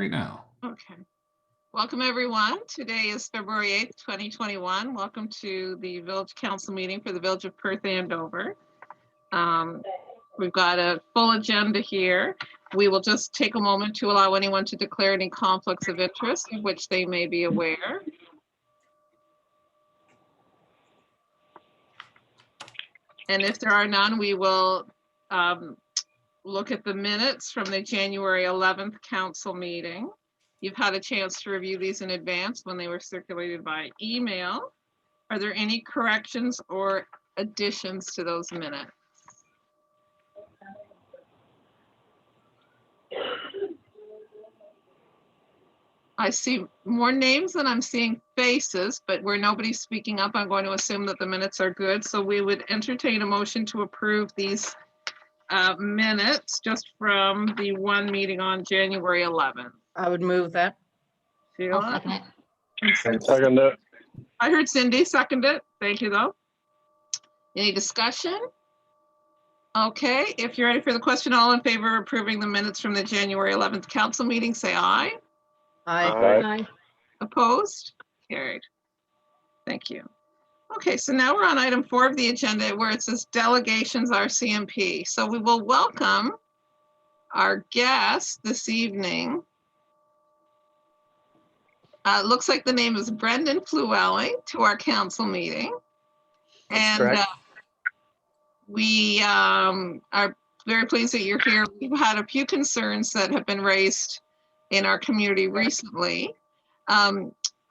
right now. Okay. Welcome, everyone. Today is February 8th, 2021. Welcome to the Village Council meeting for the Village of Perth Andover. We've got a full agenda here. We will just take a moment to allow anyone to declare any conflicts of interest of which they may be aware. And if there are none, we will look at the minutes from the January 11th council meeting. You've had a chance to review these in advance when they were circulated by email. Are there any corrections or additions to those minutes? I see more names than I'm seeing faces, but where nobody's speaking up, I'm going to assume that the minutes are good. So we would entertain a motion to approve these minutes just from the one meeting on January 11th. I would move that. Sheila? I'll second it. And Second it. I heard Cindy second it. Thank you, though. Any discussion? Okay, if you're ready for the question, all in favor of approving the minutes from the January 11th council meeting, say aye. Aye. Opposed? Carried. Thank you. Okay, so now we're on item 4 of the agenda where it says delegations RCMP. So we will welcome our guest this evening. Looks like the name is Brendan Flewelling to our council meeting. That's And correct. we are very pleased that you're here. We've had a few concerns that have been raised in our community recently.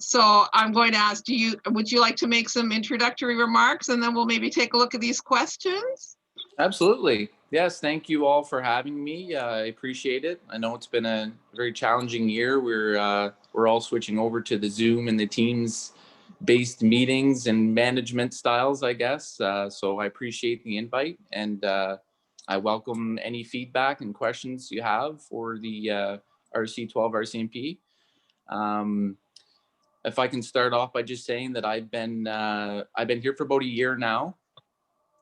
So I'm going to ask, would you like to make some introductory remarks and then we'll maybe take a look at these questions? Absolutely. Yes, thank you all for having me. I appreciate it. I know it's been a very challenging year. We're all switching over to the Zoom and the Teams-based meetings and management styles, I guess. So I appreciate the invite, and I welcome any feedback and questions you have for the RC12 RCMP. If I can start off by just saying that I've been here for about a year now.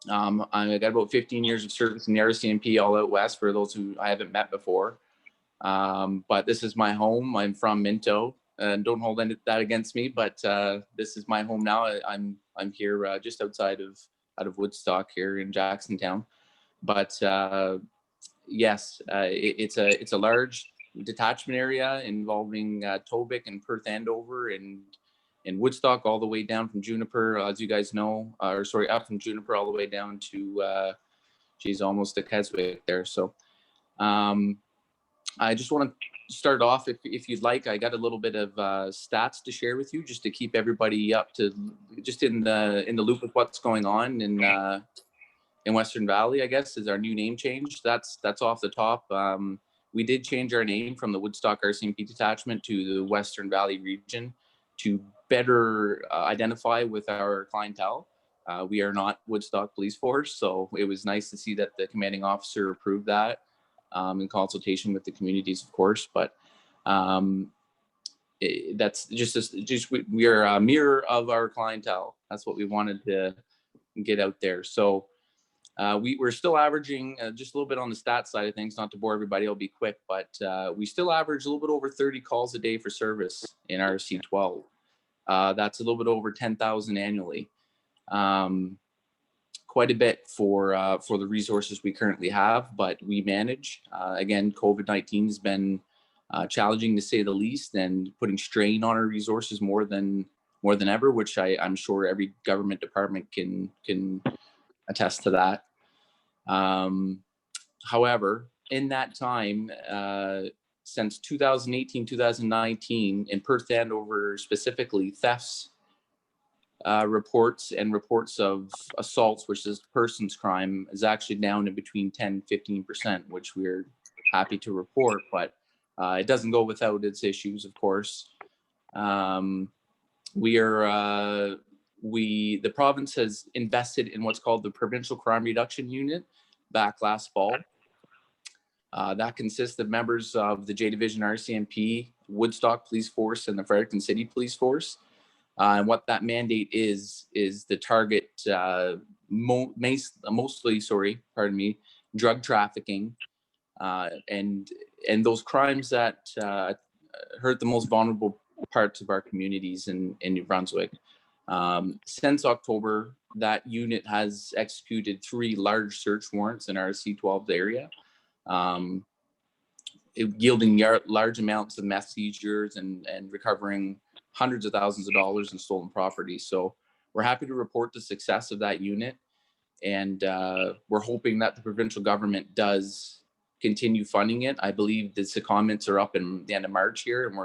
I got about 15 years of service in the RCMP all out west for those who I haven't met before. But this is my home. I'm from Minto, and don't hold that against me. But this is my home now. I'm here just outside of Woodstock here in Jacksontown. But yes, it's a large detachment area involving Tobic and Perth Andover and Woodstock all the way down from Juniper, as you guys know, up from Juniper all the way down to almost to Keswick there. So I just want to start off, if you'd like. I got a little bit of stats to share with you just to keep everybody up to just in the loop with what's going on in Western Valley, I guess, is our new name change. That's off the top. We did change our name from the Woodstock RCMP detachment to the Western Valley region to better identify with our clientele. We are not Woodstock Police Force, so it was nice to see that the commanding officer approved that in consultation with the communities, of course. But that's we are a mirror of our clientele. That's what we wanted to get out there. So we're still averaging just a little bit on the stats side of things, not to bore everybody, I'll be quick, but we still average a little bit over 30 calls a day for service in RC12. That's a little bit over 10,000 annually. Quite a bit for the resources we currently have, but we manage. Again, COVID-19 has been challenging to say the least, and putting strain on our resources more than ever, which I'm sure every government department can attest to that. However, in that time, since 2018, 2019, in Perth Andover specifically, thefts reports and reports of assaults, which is person's crime, is actually down to between 10 and 15%, which we're happy to report, but it doesn't go without its issues, of course. The province has invested in what's called the Provincial Crime Reduction Unit back last fall. That consists of members of the J Division RCMP, Woodstock Police Force, and the Fredericton City Police Force. And what that mandate is the target mostly, drug trafficking and those crimes that hurt the most vulnerable parts of our communities in New Brunswick. Since October, that unit has executed 3 large search warrants in our C12 area, yielding large amounts of meth seizures and recovering hundreds of thousands of dollars in stolen property. So we're happy to report the success of that unit, and we're hoping that the provincial government does continue funding it. I believe the secondments are up in the end of March here, and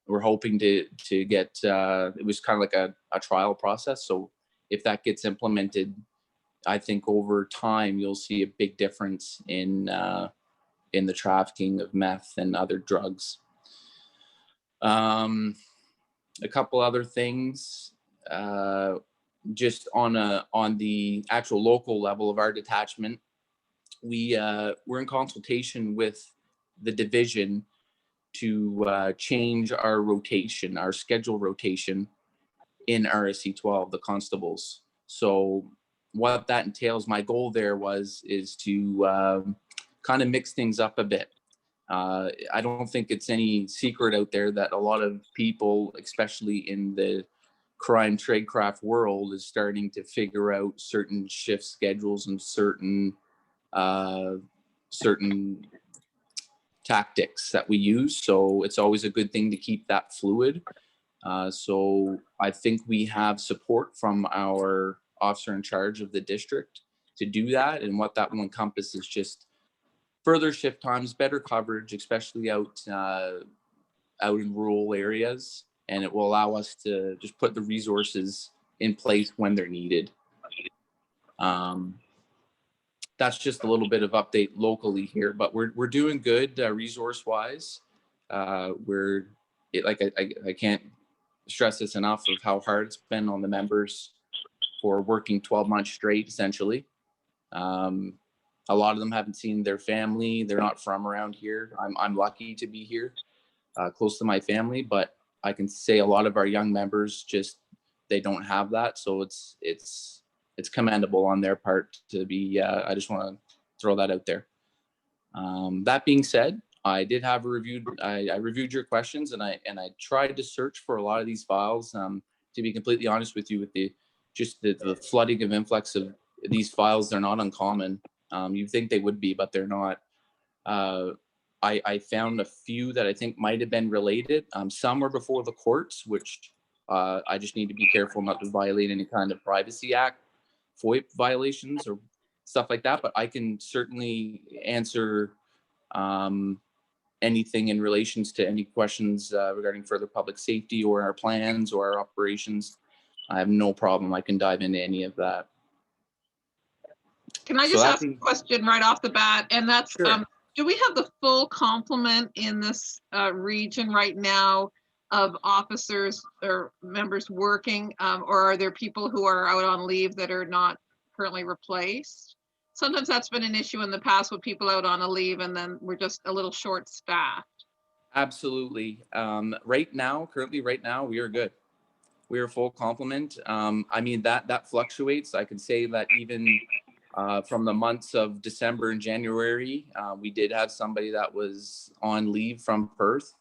we're hoping to get, it was kind of like a trial process. So if that gets implemented, I think over time you'll see a big difference in the trafficking of meth and other drugs. A couple other things, just on the actual local level of our detachment, we're in consultation with the division to change our rotation, our schedule rotation in RSC 12, the constables. So what that entails, my goal there is to kind of mix things up a bit. I don't think it's any secret out there that a lot of people, especially in the crime tradecraft world, is starting to figure out certain shift schedules and certain tactics that we use. So it's always a good thing to keep that fluid. So I think we have support from our officer in charge of the district to do that. And what that will encompass is just further shift times, better coverage, especially out in rural areas. And it will allow us to just put the resources in place when they're needed. That's just a little bit of update locally here, but we're doing good resource wise. I can't stress this enough of how hard it's been on the members for working 12 months straight, essentially. A lot of them haven't seen their family. They're not from around here. I'm lucky to be here, close to my family, but I can say a lot of our young members they don't have that. So it's commendable on their part to be. I just want to throw that out there. That being said, I did have a review. I reviewed your questions, and I tried to search for a lot of these files. To be completely honest with you, with the flooding of influx of these files, they're not uncommon. You'd think they would be, but they're not. I found a few that I think might have been related. Some were before the courts, which I just need to be careful not to violate any kind of Privacy Act, FOIP violations or stuff like that. But I can certainly answer anything in relations to any questions regarding further public safety or our plans or our operations. I have no problem. I can dive into any of that. Can I just ask a question right off the bat? And that's, sure. Do we have the full complement in this region right now of officers or members working, or are there people who are out on leave that are not currently replaced? Sometimes that's been an issue in the past with people out on a leave and then we're just a little short staffed. Absolutely. Currently right now, we are good. We are full complement. I mean, that fluctuates. I can say that even from the months of December and January, we did have somebody that was on leave from Perth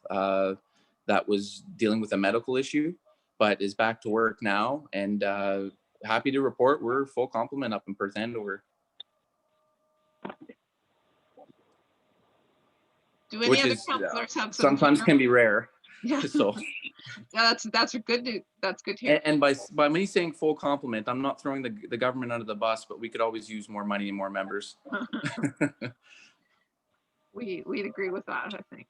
that was dealing with a medical issue, but is back to work now. And happy to report we're full complement up in Perth Andover. Do any other counselors have some sometimes can be rare? Yeah. So yeah, that's good news. That's good to hear. And by me saying full complement, I'm not throwing the government under the bus, but we could always use more money and more members. We'd agree with that, I think.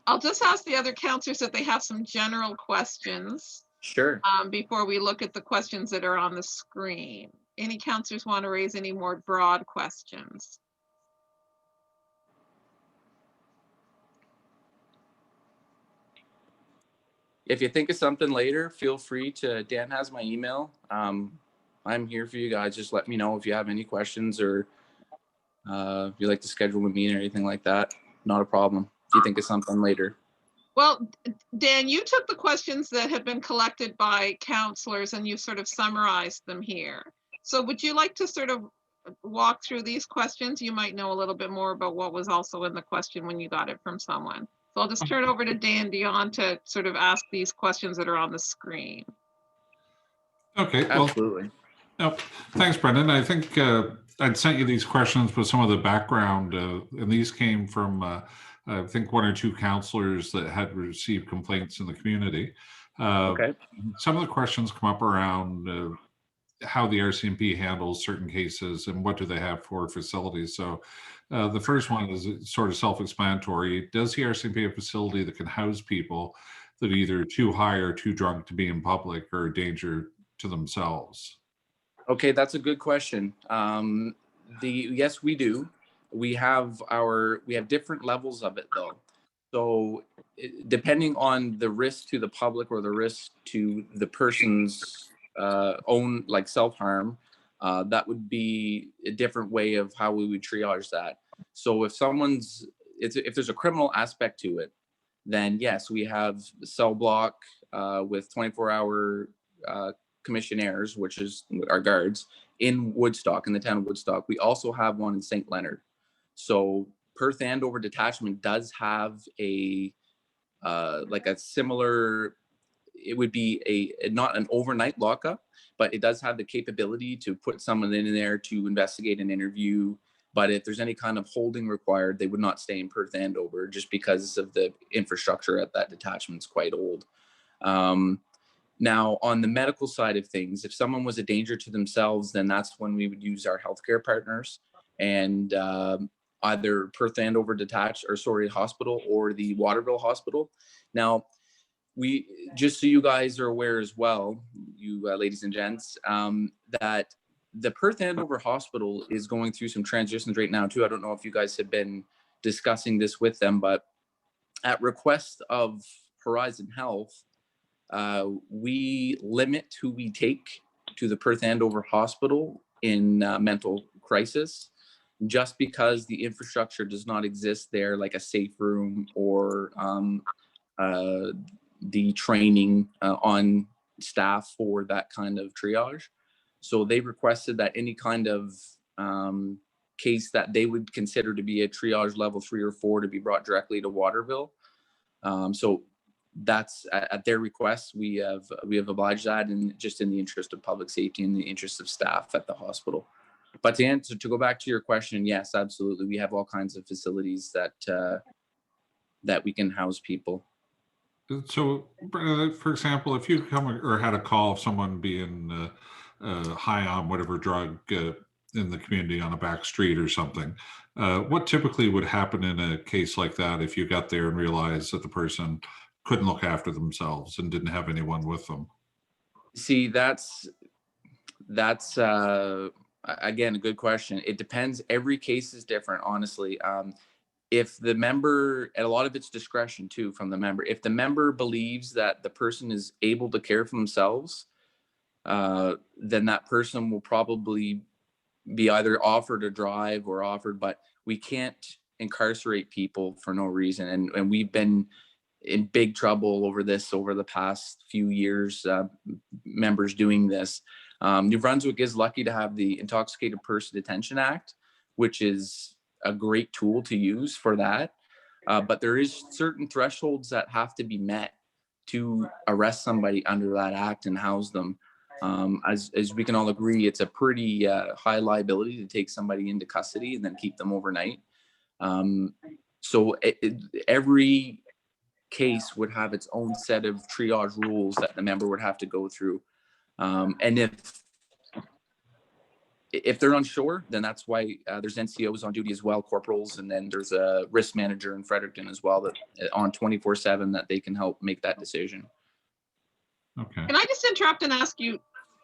I'll just ask the other counselors if they have some general questions. Sure. Before we look at the questions that are on the screen. Any counselors want to raise any more broad questions? If you think of something later, feel free to, Dan has my email. I'm here for you guys. Just let me know if you have any questions or if you'd like to schedule a meeting or anything like that. Not a problem. If you think of something later. Well, Dan, you took the questions that have been collected by counselors and you sort of summarized them here. So would you like to sort of walk through these questions? You might know a little bit more about what was also in the question when you got it from someone. So I'll just turn it over to Dan Dion to sort of ask these questions that are on the screen. Okay, well, Absolutely. yep. Thanks, Brendan. I think I'd sent you these questions with some of the background, and these came from, I think, one or two counselors that had received complaints in the community. Okay. Some of the questions come up around how the RCMP handles certain cases and what do they have for facilities. So the first one is sort of self-explanatory. Does the RCMP have a facility that can house people that are either too high or too drunk to be in public or a danger to themselves? Okay, that's a good question. Yes, we do. We have different levels of it though. So depending on the risk to the public or the risk to the person's own like self-harm, that would be a different way of how we would triage that. So if if there's a criminal aspect to it, then yes, we have a cell block with 24-hour commissionaires, which is our guards, in Woodstock, in the town of Woodstock. We also have one in St. Leonard. So Perth Andover Detachment does have a like a similar, it would be not an overnight lockup, but it does have the capability to put someone in there to investigate an interview. But if there's any kind of holding required, they would not stay in Perth Andover just because of the infrastructure at that detachment is quite old. Now, on the medical side of things, if someone was a danger to themselves, then that's when we would use our healthcare partners and either Perth Andover Hospital or the Waterville Hospital. Now, just so you guys are aware as well, you ladies and gents, that the Perth Andover Hospital is going through some transitions right now too. I don't know if you guys have been discussing this with them, but at request of Horizon Health, we limit who we take to the Perth Andover Hospital in mental crisis, just because the infrastructure does not exist there, like a safe room or the training on staff for that kind of triage. So they requested that any kind of case that they would consider to be a triage level 3 or 4 to be brought directly to Waterville. So that's at their request. We have obliged that, and just in the interest of public safety and the interest of staff at the hospital. But to go back to your question, yes, absolutely, we have all kinds of facilities that we can house people. So, for example, if you come or had a call of someone being high on whatever drug in the community on a back street or something, what typically would happen in a case like that if you got there and realized that the person couldn't look after themselves and didn't have anyone with them? See, that's again a good question. It depends. Every case is different, honestly. If the member, and a lot of it's discretion too from the member, if the member believes that the person is able to care for themselves, then that person will probably be either offered a drive or offered, but we can't incarcerate people for no reason. And we've been in big trouble over this over the past few years, members doing this. New Brunswick is lucky to have the Intoxicated Person Detention Act, which is a great tool to use for that. But there is certain thresholds that have to be met to arrest somebody under that act and house them. As we can all agree, it's a pretty high liability to take somebody into custody and then keep them overnight. So every case would have its own set of triage rules that the member would have to go through. And if they're unsure, then that's why there's NCOs on duty as well, corporals, and then there's a risk manager in Fredericton as well that on 24/7 that they can help make that decision. Okay. Can I just interrupt and ask you?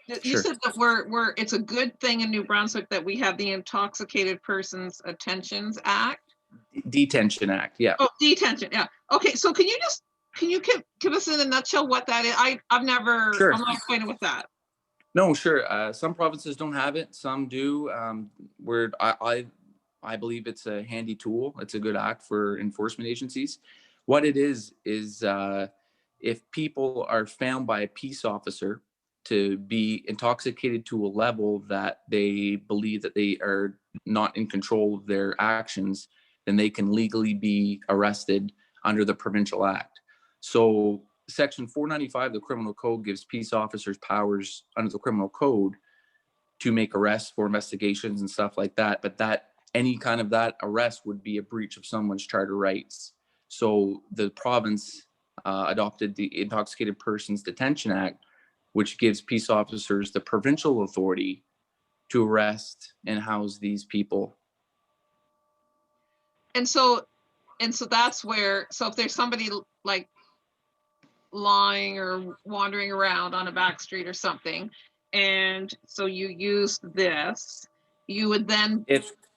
You Sure. said that it's a good thing in New Brunswick that we have the Intoxicated Persons Attentions Act. Detention Act, yeah. Oh, detention, yeah. Okay, so can you give us in a nutshell what that is? Sure. I'm not acquainted with that. No, sure. Some provinces don't have it. Some do. I believe it's a handy tool. It's a good act for enforcement agencies. What it is if people are found by a peace officer to be intoxicated to a level that they believe that they are not in control of their actions, then they can legally be arrested under the Provincial Act. So Section 495 of the Criminal Code gives peace officers powers under the Criminal Code to make arrests for investigations and stuff like that. But that any kind of that arrest would be a breach of someone's charter rights. So the province adopted the Intoxicated Persons Detention Act, which gives peace officers the provincial authority to arrest and house these people. And so that's where, so if there's somebody like lying or wandering around on a back street or something, and so you use this, you would then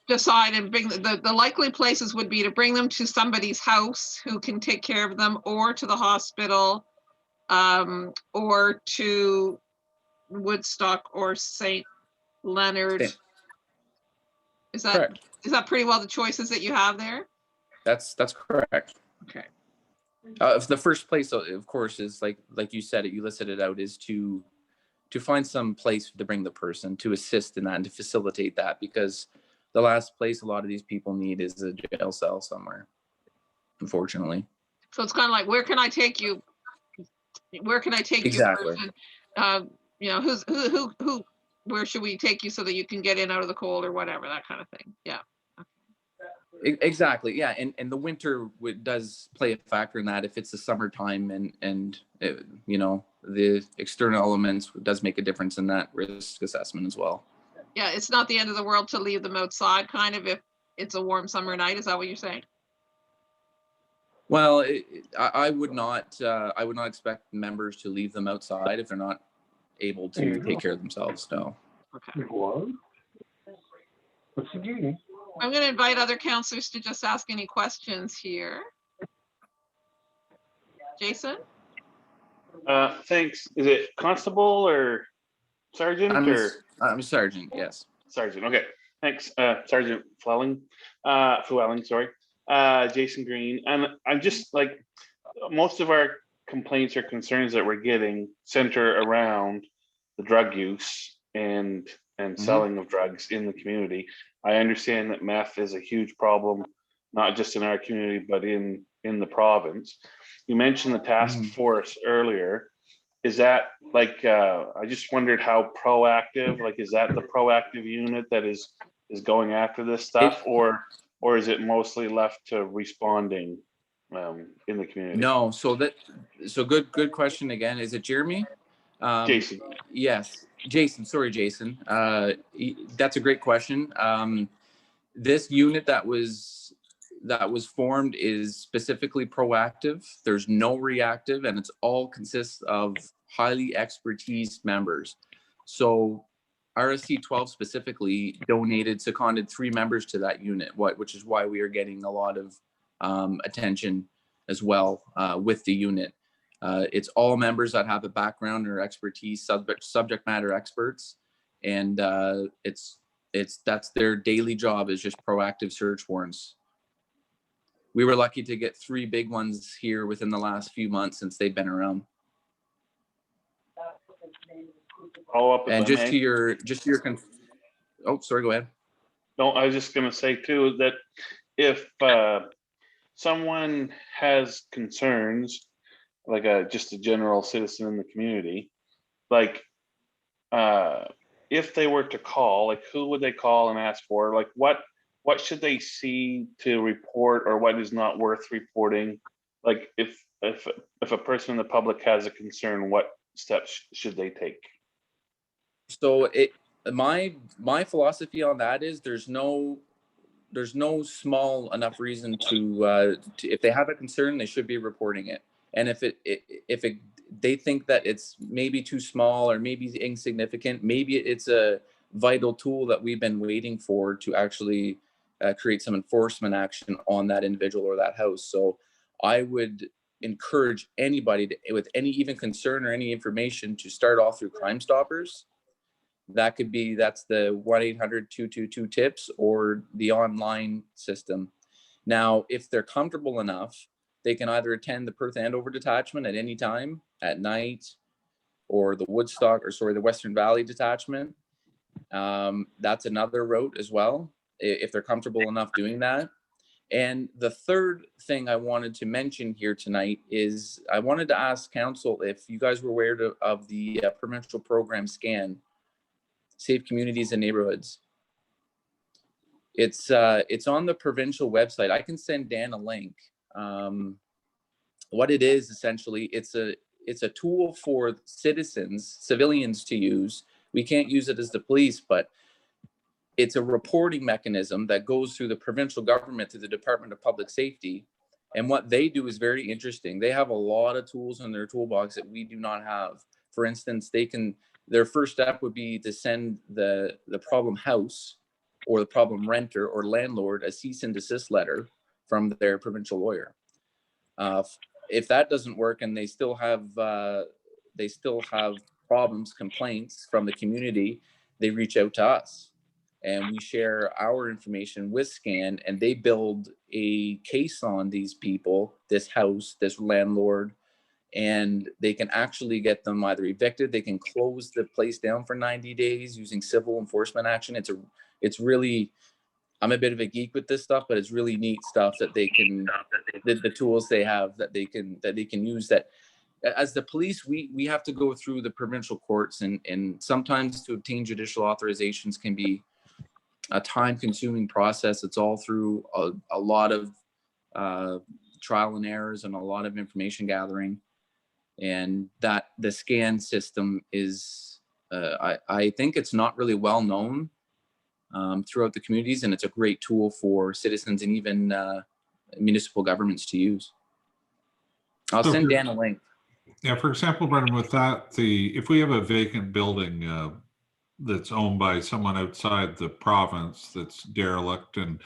decide and bring the likely places would be to bring them to somebody's house who can take care of them, or to the hospital, or to Woodstock or St. Leonard. Is that Correct. Is that pretty well the choices that you have there? That's correct. Okay. The first place, of course, is like you said it, you listed it out, is to find some place to bring the person, to assist in that and to facilitate that, because the last place a lot of these people need is a jail cell somewhere, unfortunately. So it's kind of like, where can I take you? Where can I take Exactly. you? Person? You know, who, where should we take you so that you can get in out of the cold or whatever, that kind of thing. Yeah. Exactly. Yeah. And the winter does play a factor in that. If it's the summertime and it, you know, the external elements does make a difference in that risk assessment as well. Yeah. It's not the end of the world to leave them outside, kind of, if it's a warm summer night. Is that what you're saying? Well, I would not expect members to leave them outside if they're not able to take care of themselves. No. Okay. What's the duty? I'm going to invite other counselors to just ask any questions here. Jason? Thanks. Is it constable or sergeant? I'm sergeant, yes. Sergeant, okay. Thanks, Sergeant Flewelling, sorry. Jason Green. And I'm just like, most of our complaints or concerns that we're getting center around the drug use and selling of drugs in the community. I understand that meth is a huge problem, not just in our community, but in the province. You mentioned the task force earlier. Is that like, I just wondered how proactive, like, is that the proactive unit that is going after this stuff, or is it mostly left to responding in the community? No, so good question again. Is it Jeremy? Jason. Yes, Jason. Sorry, Jason. That's a great question. This unit that was formed is specifically proactive. There's no reactive, and it's all consists of highly expertise members. So RSC 12 specifically seconded 3 members to that unit, which is why we are getting a lot of attention as well with the unit. It's all members that have a background or expertise, subject matter experts, and that's their daily job, is just proactive search warrants. We were lucky to get 3 big ones here within the last few months since they've been around. Follow up. And just to your oh, sorry, go ahead. No, I was just going to say too that if someone has concerns, like just a general citizen in the community, like if they were to call, like who would they call and ask for? Like what should they see to report, or what is not worth reporting? Like if a person in the public has a concern, what steps should they take? So my philosophy on that is there's no small enough reason to if they have a concern, they should be reporting it. And if they think that it's maybe too small or maybe insignificant, maybe it's a vital tool that we've been waiting for to actually create some enforcement action on that individual or that house. So I would encourage anybody with any even concern or any information to start off through Crime Stoppers. That's the 1-800-222-TIPS or the online system. Now, if they're comfortable enough, they can either attend the Perth Andover detachment at any time at night, or the the Western Valley detachment. That's another route as well, if they're comfortable enough doing that. And the third thing I wanted to mention here tonight is I wanted to ask council if you guys were aware of the provincial program SCAN, Safe Communities and Neighborhoods. It's on the provincial website. I can send Dan a link. What it is essentially, it's a tool for civilians to use. We can't use it as the police, but it's a reporting mechanism that goes through the provincial government to the Department of Public Safety. And what they do is very interesting. They have a lot of tools in their toolbox that we do not have. For instance, their first step would be to send the problem house or the problem renter or landlord a cease and desist letter from their provincial lawyer. If that doesn't work and they still have problems, complaints from the community, they reach out to us. And we share our information with SCAN, and they build a case on these people, this house, this landlord, and they can actually get them either evicted. They can close the place down for 90 days using civil enforcement action. It's really, I'm a bit of a geek with this stuff, but it's really neat stuff that they can, the tools they have that they can use. That as the police, we have to go through the provincial courts, and sometimes to obtain judicial authorizations can be a time-consuming process. It's all through a lot of trial and errors and a lot of information gathering. And that the SCAN system is, I think it's not really well known throughout the communities, and it's a great tool for citizens and even municipal governments to use. I'll send Dan a link. Yeah, for example, Brendan, with that, if we have a vacant building that's owned by someone outside the province that's derelict, and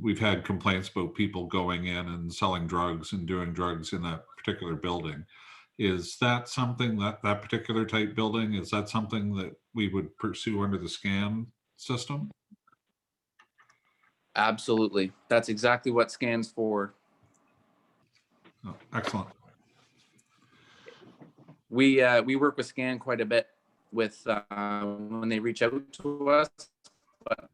we've had complaints about people going in and selling drugs and doing drugs in that particular building, is that something, that particular type building, is that something that we would pursue under the SCAN system? Absolutely. That's exactly what SCAN's for. Oh, excellent. We work with SCAN quite a bit with when they reach out to us, but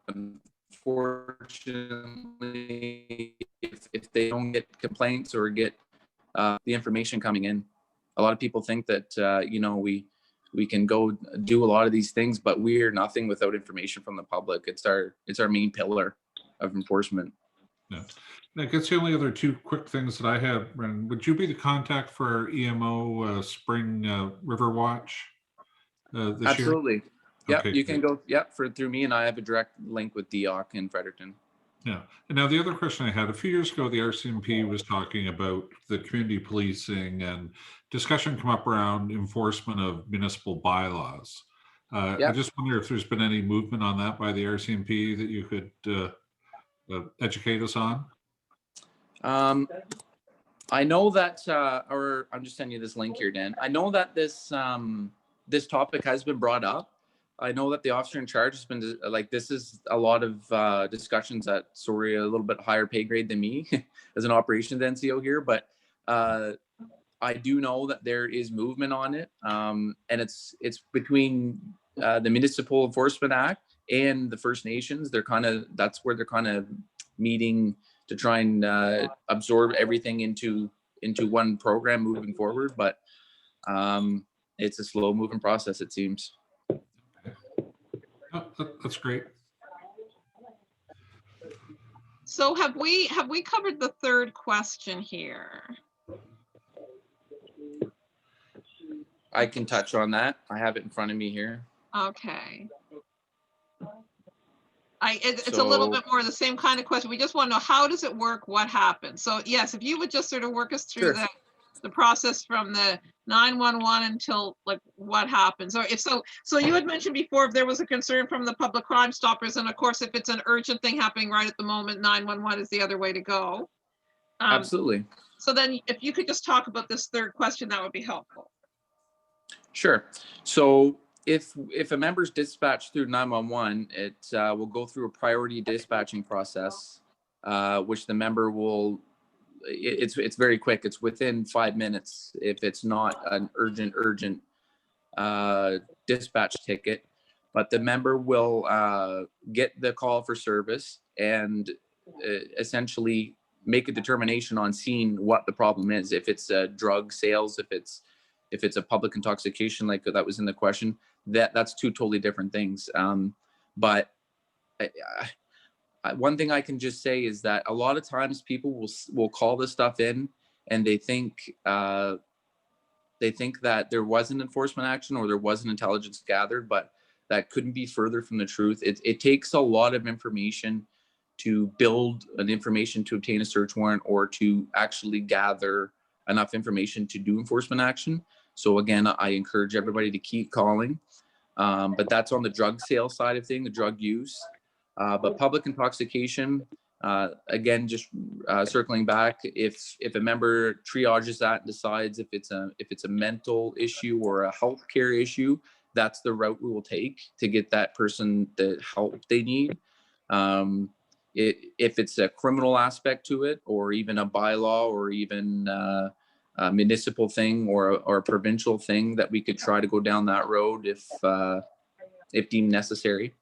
unfortunately, if they don't get complaints or get the information coming in, a lot of people think that we can go do a lot of these things, but we're nothing without information from the public. It's our main pillar of enforcement. Yeah. I guess the only other two quick things that I have, Brendan, would you be the contact for our EMO Spring River Watch this Absolutely. year? Yeah, Okay, you can great. go through me, and I have a direct link with DOC in Fredericton. Yeah. And now the other question I had, a few years ago, the RCMP was talking about the community policing, and discussion come up around enforcement of municipal bylaws. I just wonder if there's been any movement on that by the RCMP that you could educate us on. I know that, or I'm just sending you this link here, Dan. I know that this topic has been brought up. I know that the officer in charge has been this is a lot of discussions at a little bit higher pay grade than me as an operations NCO here, but I do know that there is movement on it, and it's between the Municipal Enforcement Act and the First Nations. That's where they're kind of meeting to try and absorb everything into one program moving forward. But it's a slow moving process, it seems. Oh, that's great. So have we covered the third question here? I can touch on that. I have it in front of me here. Okay. It's a little bit more the same kind of question. We just want to know, how does it work? What happens? So yes, if you would just sort of work us through the process from the 911 until what happens, or if so you had mentioned before, if there was a concern from the public crime stoppers, and of course if it's an urgent thing happening right at the moment, 911 is the other way to go. Absolutely. So then if you could just talk about this third question, that would be helpful. Sure. So if a member's dispatched through 911, it will go through a priority dispatching process, which the member will, it's very quick. It's within 5 minutes if it's not an urgent dispatch ticket, but the member will get the call for service, and essentially make a determination on seeing what the problem is. If it's drug sales, if it's a public intoxication, like that was in the question, that's two totally different things. But one thing I can just say is that a lot of times people will call this stuff in, and they think that there was an enforcement action or there was an intelligence gathered, but that couldn't be further from the truth. It takes a lot of information to build an information to obtain a search warrant or to actually gather enough information to do enforcement action. So again, I encourage everybody to keep calling, but that's on the drug sale side of thing, the drug use. But public intoxication, again, just circling back, if a member triages that and decides if it's a mental issue or a healthcare issue, that's the route we will take to get that person the help they need. If it's a criminal aspect to it, or even a bylaw, or even a municipal thing, or a provincial thing, that we could try to go down that road if deemed necessary.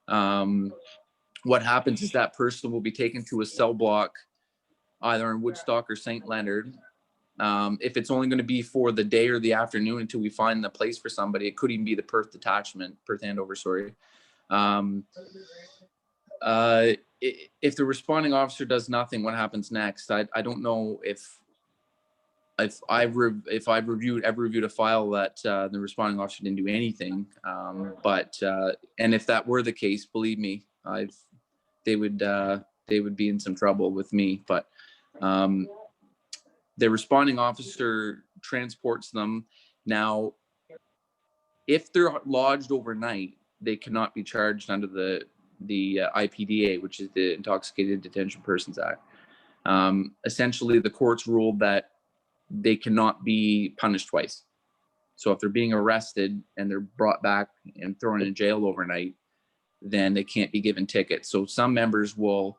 What happens is that person will be taken to a cell block, either in Woodstock or St. Leonard. If it's only going to be for the day or the afternoon until we find the place for somebody, it could even be the Perth handover, sorry. If the responding officer does nothing, what happens next? I don't know if I've reviewed a file that the responding officer didn't do anything. And if that were the case, believe me, they would be in some trouble with me. But the responding officer transports them. Now, if they're lodged overnight, they cannot be charged under the IPDA, which is the Intoxicated Detention Persons Act. Essentially, the courts ruled that they cannot be punished twice. So if they're being arrested and they're brought back and thrown in jail overnight, then they can't be given tickets. So some members will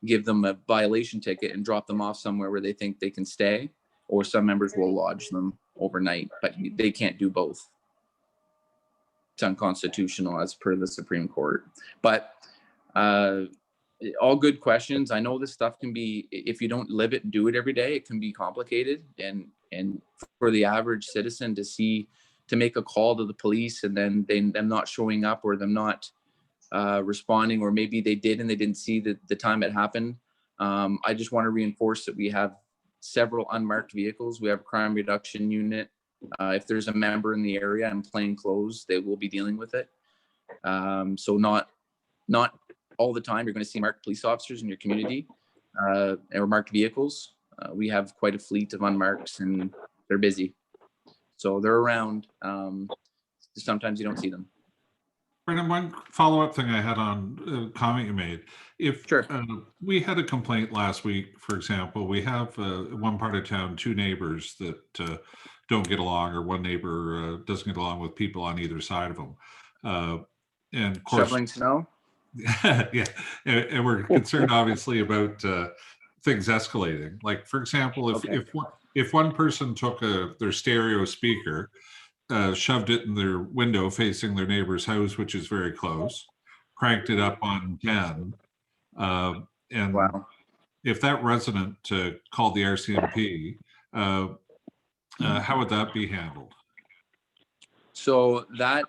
give them a violation ticket and drop them off somewhere where they think they can stay, or some members will lodge them overnight, but they can't do both. It's unconstitutional as per the Supreme Court. But all good questions. I know this stuff can be, if you don't live it and do it every day, it can be complicated. And for the average citizen to make a call to the police and then them not showing up, or them not responding, or maybe they did and they didn't see the time it happened. I just want to reinforce that we have several unmarked vehicles. We have a crime reduction unit. If there's a member in the area in plain clothes, they will be dealing with it. So not all the time you're going to see marked police officers in your community or marked vehicles. We have quite a fleet of unmarked, and they're busy. So they're around. Sometimes you don't see them. Brendan, one follow-up thing I had on a comment you made. If Sure. We had a complaint last week, for example, we have one part of town, two neighbors that don't get along, or one neighbor doesn't get along with people on either side of them. And of course, shoveling snow. Yeah, and we're concerned obviously about things escalating. Like, for example, if one person took their stereo speaker, shoved it in their window facing their neighbor's house, which is very close, cranked it up on 10, and Wow. if that resident called the RCMP, how would that be handled? So that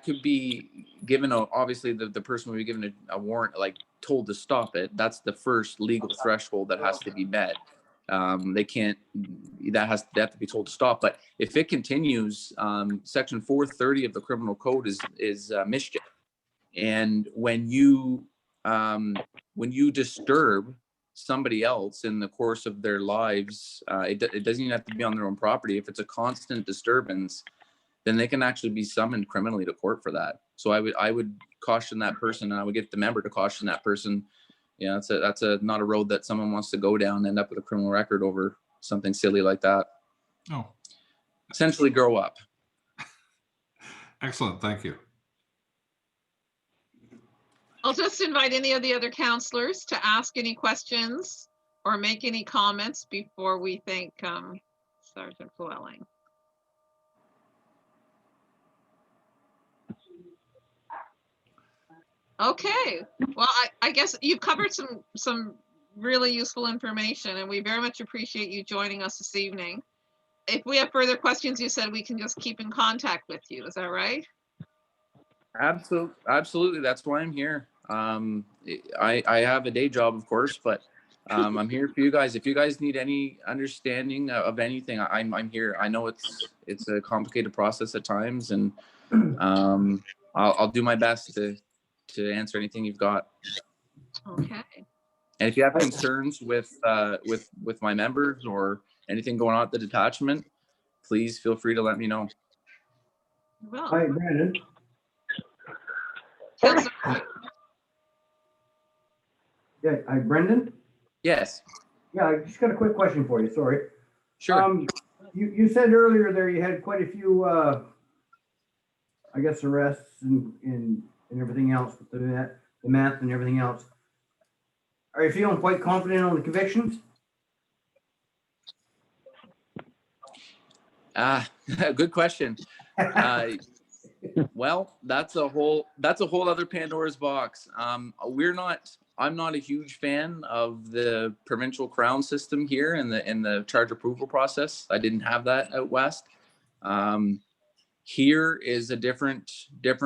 could be given obviously the person will be given a warrant, like told to stop it. That's the first legal threshold that has to be met. They have to be told to stop. But if it continues, section 430 of the criminal code is mischief. And when you disturb somebody else in the course of their lives, it doesn't even have to be on their own property. If it's a constant disturbance, then they can actually be summoned criminally to court for that. So I would caution that person, and I would get the member to caution that person. Yeah, that's not a road that someone wants to go down and end up with a criminal record over something silly like that. Oh, Essentially, grow up. Excellent, thank you. I'll just invite any of the other counselors to ask any questions or make any comments before we thank Sergeant Llewellyn. Okay, well, I guess you've covered some really useful information, and we very much appreciate you joining us this evening. If we have further questions, you said we can just keep in contact with you. Is that right? Absolutely. That's why I'm here. I have a day job, of course, but I'm here for you guys. If you guys need any understanding of anything, I'm here. I know it's a complicated process at times, and I'll do my best to answer anything you've got. Okay. And if you have concerns with my members or anything going on at the detachment, please feel free to let me know. Well, Hi, Brandon. Councillor, Yeah, hi, Brendan. Yes, Yeah, I just got a quick question for you. Sorry. sure. You said earlier there you had quite a few, I guess, arrests and everything else with the meth and everything else. Are you feeling quite confident on the convictions? Good question. Well, that's a whole other Pandora's box. I'm not a huge fan of the provincial crown system here in the charge approval process. I didn't have that out west. Here is a different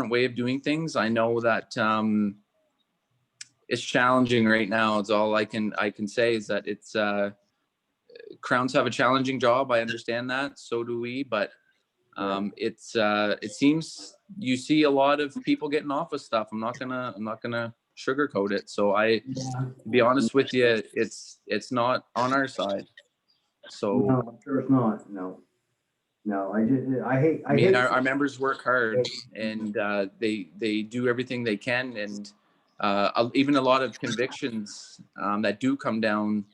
way of doing things. I know that it's challenging right now. It's all I can say is that it's crowns have a challenging job. I understand that. So do we, but it seems you see a lot of people getting off with stuff. I'm not gonna sugarcoat it. So to be honest with you, it's not on our side. So No, I'm sure it's not. No. I I mean, hate. our members work hard, and they do everything they can, and even a lot of convictions that do come down,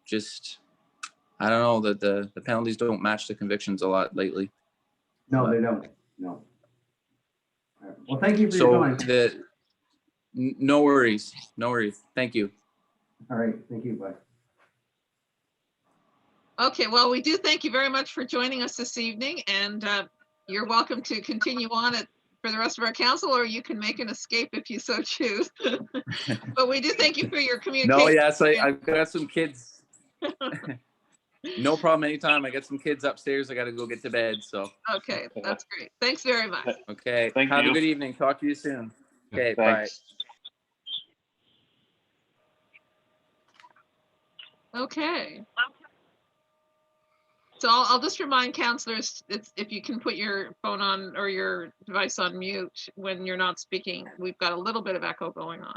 just I don't know that the penalties don't match the convictions a lot lately. No, they don't. No. All right. Well, thank you for So your time. no worries. Thank you. All right. Thank you. Bye. okay, well, we do thank you very much for joining us this evening, and you're welcome to continue on for the rest of our council, or you can make an escape if you so choose. But we do thank you for your communication. No, yes, I've got some kids. No problem. Anytime. I got some kids upstairs. I got to go get to bed. So. Okay, that's great. Thanks very much. Okay. Thank Have you. a good evening. Talk to you soon. Okay. Thanks. Bye. Okay. So I'll just remind councillors, if you can put your phone on or your device on mute when you're not speaking, we've got a little bit of echo going on.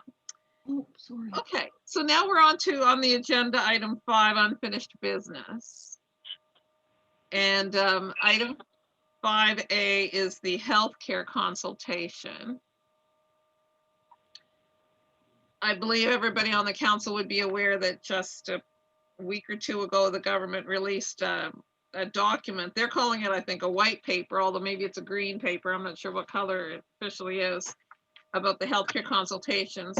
Oh, sorry. Okay, so now we're on the agenda, item 5, unfinished business. And item 5A is the healthcare consultation. I believe everybody on the council would be aware that just a week or two ago, the government released a document. They're calling it, I think, a white paper, although maybe it's a green paper. I'm not sure what color it officially is, about the healthcare consultations.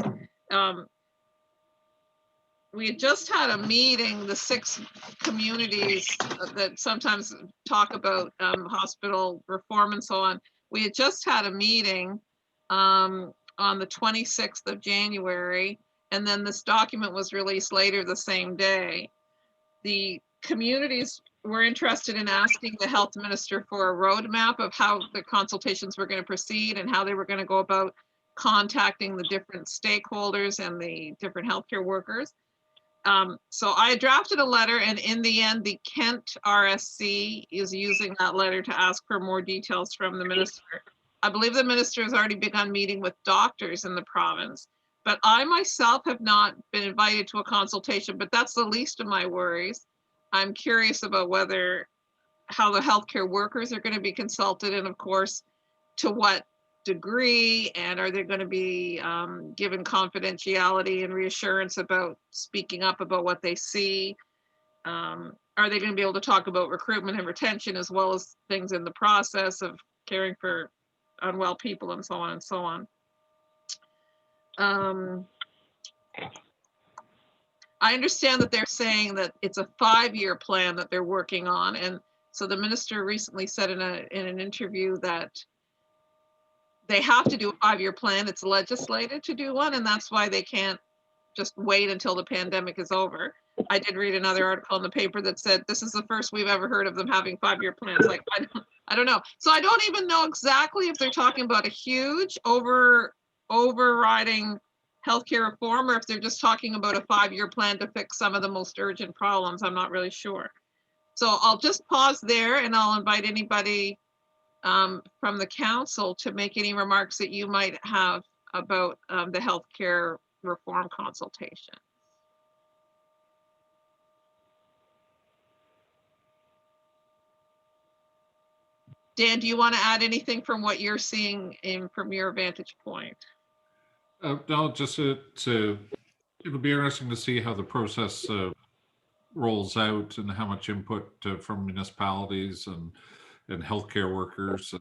We had just had a meeting, the 6 communities that sometimes talk about hospital reform and so on. We had just had a meeting on the 26th of January, and then this document was released later the same day. The communities were interested in asking the health minister for a roadmap of how the consultations were going to proceed and how they were going to go about contacting the different stakeholders and the different healthcare workers. So I drafted a letter, and in the end, the Kent RSC is using that letter to ask for more details from the minister. I believe the minister has already begun meeting with doctors in the province, but I myself have not been invited to a consultation, but that's the least of my worries. I'm curious about how the healthcare workers are going to be consulted, and of course, to what degree, and are they going to be given confidentiality and reassurance about speaking up about what they see? Are they going to be able to talk about recruitment and retention, as well as things in the process of caring for unwell people and so on and so on? I understand that they're saying that it's a 5-year plan that they're working on, and so the minister recently said in an interview that they have to do a 5-year plan. It's legislated to do one, and that's why they can't just wait until the pandemic is over. I did read another article in the paper that said this is the first we've ever heard of them having 5-year plans. Like, I don't know. So I don't even know exactly if they're talking about a huge overriding healthcare reform, or if they're just talking about a 5-year plan to fix some of the most urgent problems. I'm not really sure. So I'll just pause there, and I'll invite anybody from the council to make any remarks that you might have about the healthcare reform consultation. Dan, do you want to add anything from what you're seeing from your vantage point? No, just it'll be interesting to see how the process rolls out and how much input from municipalities and healthcare workers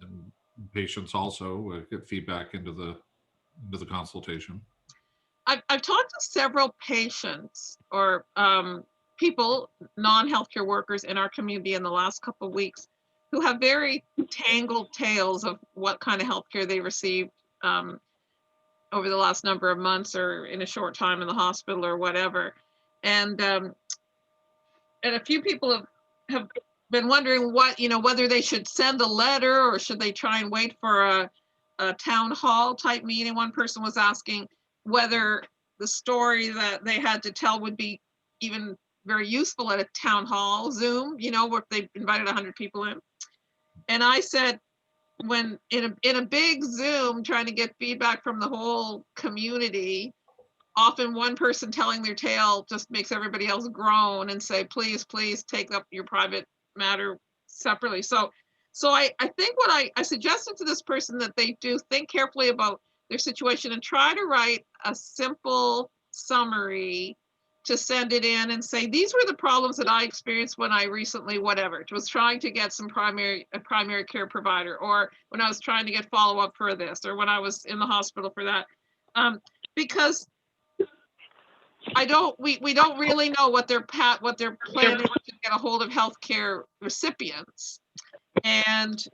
and patients also get feedback into the consultation. I've talked to several patients or people, non-healthcare workers in our community in the last couple of weeks who have very tangled tales of what kind of healthcare they received over the last number of months or in a short time in the hospital or whatever. And a few people have been wondering whether they should send a letter or should they try and wait for a town hall type meeting. One person was asking whether the story that they had to tell would be even very useful at a town hall Zoom, where they invited 100 people in. And I said, when in a big Zoom trying to get feedback from the whole community, often one person telling their tale just makes everybody else groan and say, please take up your private matter separately. So I think what I suggested to this person that they do think carefully about their situation and try to write a simple summary to send it in and say, these were the problems that I experienced when I recently, whatever, was trying to get a primary care provider, or when I was trying to get follow-up for this, or when I was in the hospital for that. Because we don't really know what their plan is to get a hold of healthcare recipients. And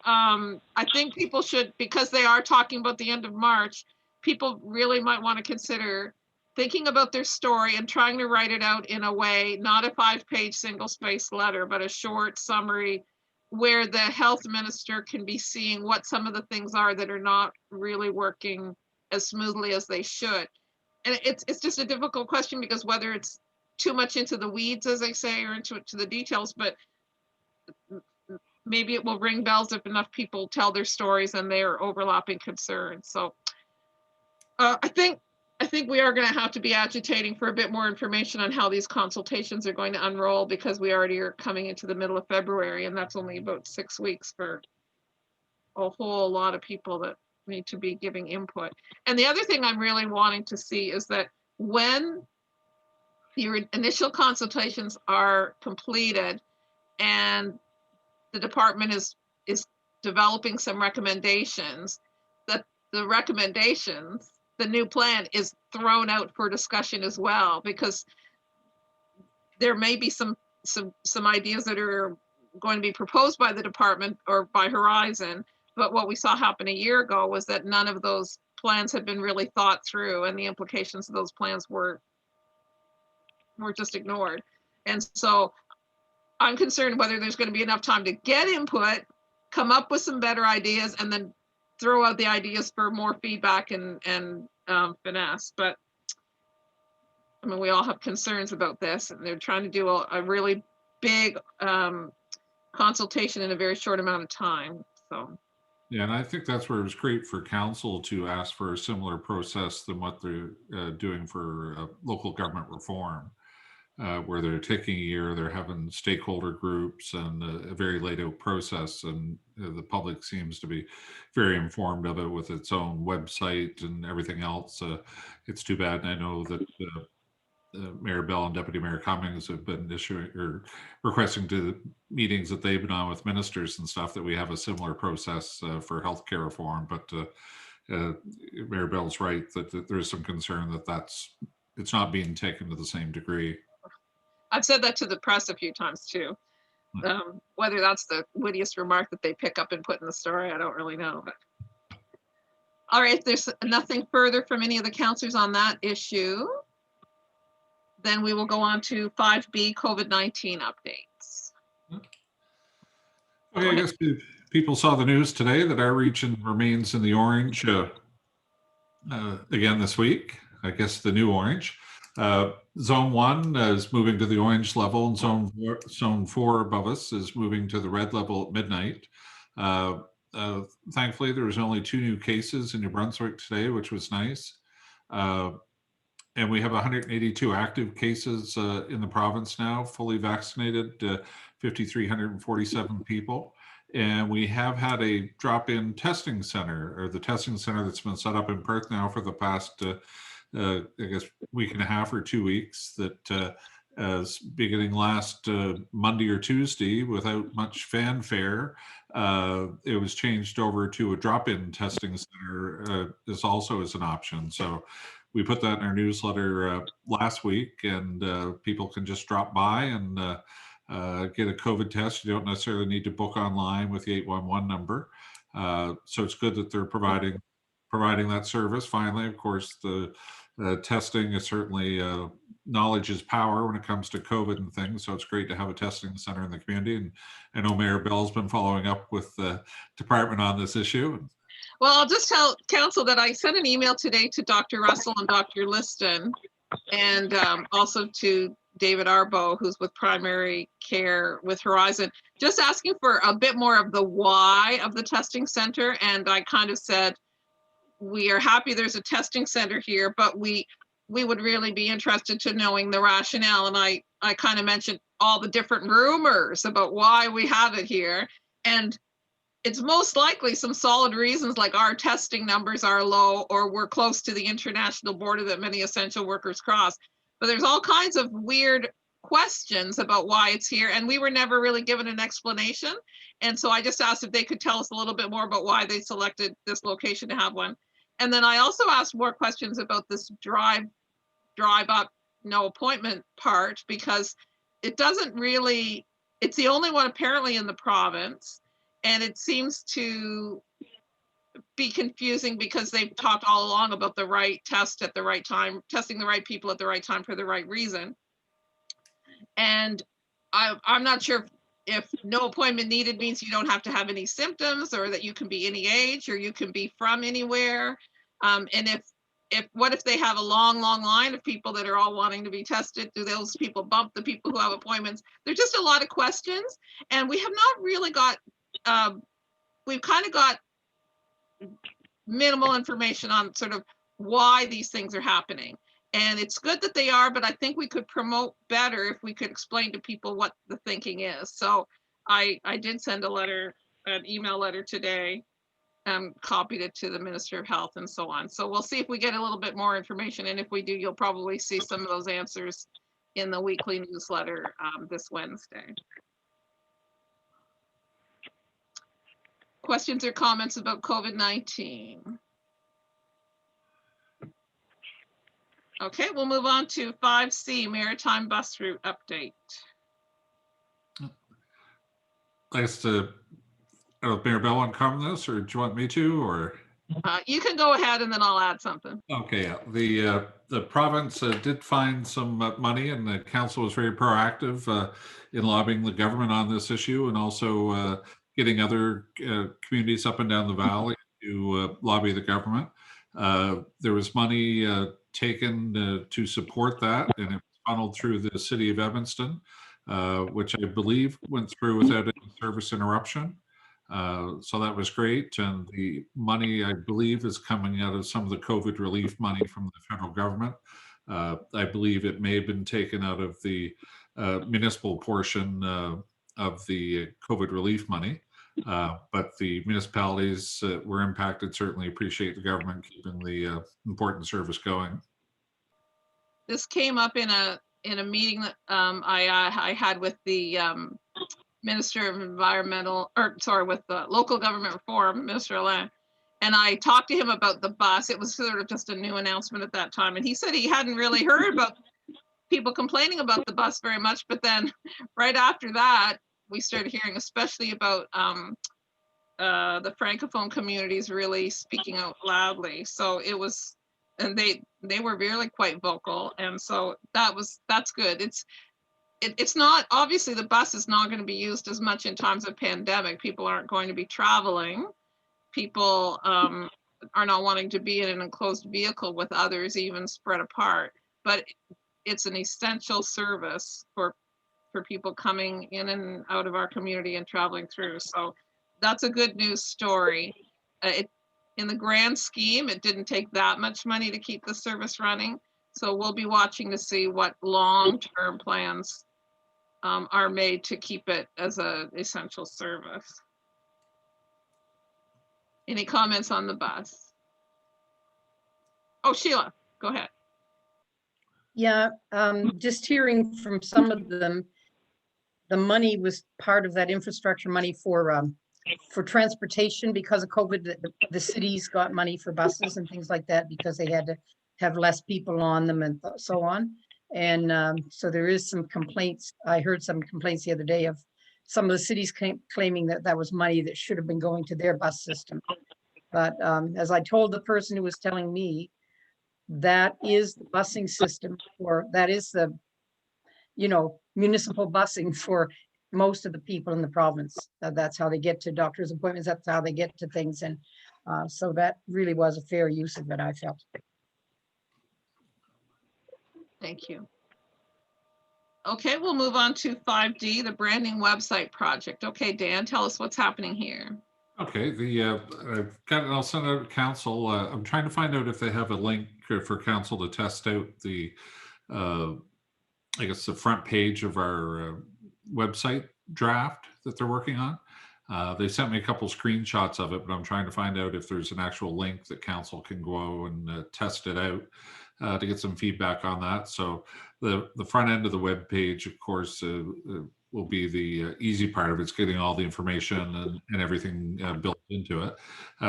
I think people should, because they are talking about the end of March, people really might want to consider thinking about their story and trying to write it out in a way, not a 5-page single-spaced letter, but a short summary where the health minister can be seeing what some of the things are that are not really working as smoothly as they should. And it's just a difficult question, because whether it's too much into the weeds, as I say, or into the details, but maybe it will ring bells if enough people tell their stories and their overlapping concerns. So I think we are going to have to be agitating for a bit more information on how these consultations are going to unroll, because we already are coming into the middle of February, and that's only about 6 weeks for a whole lot of people that need to be giving input. And the other thing I'm really wanting to see is that when the initial consultations are completed and the department is developing some recommendations, that the recommendations, the new plan, is thrown out for discussion as well, because there may be some ideas that are going to be proposed by the department or by Horizon, but what we saw happen a year ago was that none of those plans had been really thought through, and the implications of those plans were just ignored. And so I'm concerned whether there's going to be enough time to get input, come up with some better ideas, and then throw out the ideas for more feedback and finesse. But I mean, we all have concerns about this, and they're trying to do a really big consultation in a very short amount of time. So. Yeah, and I think that's where it was great for council to ask for a similar process than what they're doing for local government reform, where they're taking a year, they're having stakeholder groups and a very laid out process, and the public seems to be very informed of it with its own website and everything else. It's too bad. And I know that Mayor Bell and Deputy Mayor Cummings have been issuing or requesting to the meetings that they've been on with ministers and stuff that we have a similar process for healthcare reform. But Mayor Bell's right that there's some concern that it's not being taken to the same degree. I've said that to the press a few times too. Whether that's the wittiest remark that they pick up and put in the story, I don't really know. But. All right, if there's nothing further from any of the counselors on that issue, then we will go on to 5B COVID-19 updates. Okay, I guess people saw the news today that our region remains in the orange again this week. I guess the new orange. Zone 1 is moving to the orange level, and zone 4 above us is moving to the red level at midnight. Thankfully, there was only 2 new cases in New Brunswick today, which was nice. And we have 182 active cases in the province now, fully vaccinated, 5,347 people. And we have had a drop-in testing center, or the testing center that's been set up in Perth now for the past, I guess, week and a half or 2 weeks, that beginning last Monday or Tuesday, without much fanfare, it was changed over to a drop-in testing center is also as an option. So we put that in our newsletter last week, and people can just drop by and get a COVID test. You don't necessarily need to book online with the 811 number. So it's good that they're providing that service. Finally, of course, the testing is certainly knowledge is power when it comes to COVID and things. So it's great to have a testing center in the community. And I know Mayor Bell's been following up with the department on this issue. Well, I'll just tell council that I sent an email today to Dr. Russell and Dr. Liston, and also to David Arbo, who's with primary care with Horizon, just asking for a bit more of the why of the testing center. And I kind of said, we are happy there's a testing center here, but we would really be interested to knowing the rationale. And I kind of mentioned all the different rumors about why we have it here. And it's most likely some solid reasons, like our testing numbers are low, or we're close to the international border that many essential workers cross. But there's all kinds of weird questions about why it's here, and we were never really given an explanation. And so I just asked if they could tell us a little bit more about why they selected this location to have one. And then I also asked more questions about this drive up, no appointment part, because it doesn't really, it's the only one apparently in the province. And it seems to be confusing because they've talked all along about the right test at the right time, testing the right people at the right time for the right reason. And I'm not sure if no appointment needed means you don't have to have any symptoms, or that you can be any age, or you can be from anywhere. And what if they have a long line of people that are all wanting to be tested? Do those people bump the people who have appointments? There's just a lot of questions, and we have not really got, we've kind of got minimal information on sort of why these things are happening. And it's good that they are, but I think we could promote better if we could explain to people what the thinking is. So I did send an email letter today, copied it to the Minister of Health and so on. So we'll see if we get a little bit more information. And if we do, you'll probably see some of those answers in the weekly newsletter this Wednesday. Questions or comments about COVID-19? Okay, we'll move on to 5C, Maritime Bus Route Update. I guess I don't know if Mayor Bell want to comment on this, or do you want me to, or? You can go ahead and then I'll add something. Okay, yeah. The province did find some money, and the council was very proactive in lobbying the government on this issue, and also getting other communities up and down the valley to lobby the government. There was money taken to support that, and it was funneled through the city of Evanston, which I believe went through without any service interruption. So that was great. And the money, I believe, is coming out of some of the COVID relief money from the federal government. I believe it may have been taken out of the municipal portion of the COVID relief money. But the municipalities that were impacted certainly appreciate the government keeping the important service going. This came up in a meeting that I had with the Minister of with the Local Government Reform, Minister Alain, and I talked to him about the bus. It was sort of just a new announcement at that time, and he said he hadn't really heard about people complaining about the bus very much, but then right after that, we started hearing, especially about the Francophone communities really speaking out loudly. So it was, and they were really quite vocal. And so that's good. It's not, obviously the bus is not going to be used as much in times of pandemic. People aren't going to be traveling. People are not wanting to be in an enclosed vehicle with others, even spread apart. But it's an essential service for people coming in and out of our community and traveling through. So that's a good news story. In the grand scheme, it didn't take that much money to keep the service running. So we'll be watching to see what long-term plans are made to keep it as an essential service. Any comments on the bus? Oh, Sheila, go ahead. Yeah, just hearing from some of them, the money was part of that infrastructure money for transportation because of COVID. The cities got money for buses and things like that because they had to have less people on them and so on. And so there is some complaints. I heard some complaints the other day of some of the cities claiming that that was money that should have been going to their bus system. But as I told the person who was telling me, that is the busing system, or that is the, municipal busing for most of the people in the province. That's how they get to doctor's appointments. That's how they get to things. And so that really was a fair use of it, I felt. Thank you. Okay, we'll move on to 5D, the branding website project. Okay, Dan, tell us what's happening here. Okay, I've got it. I'll send it out to council. I'm trying to find out if they have a link for council to test out the, I guess, the front page of our website draft that they're working on. They sent me a couple screenshots of it, but I'm trying to find out if there's an actual link that council can go and test it out to get some feedback on that. So the front end of the web page, of course, will be the easy part of it. It's getting all the information and everything built into it.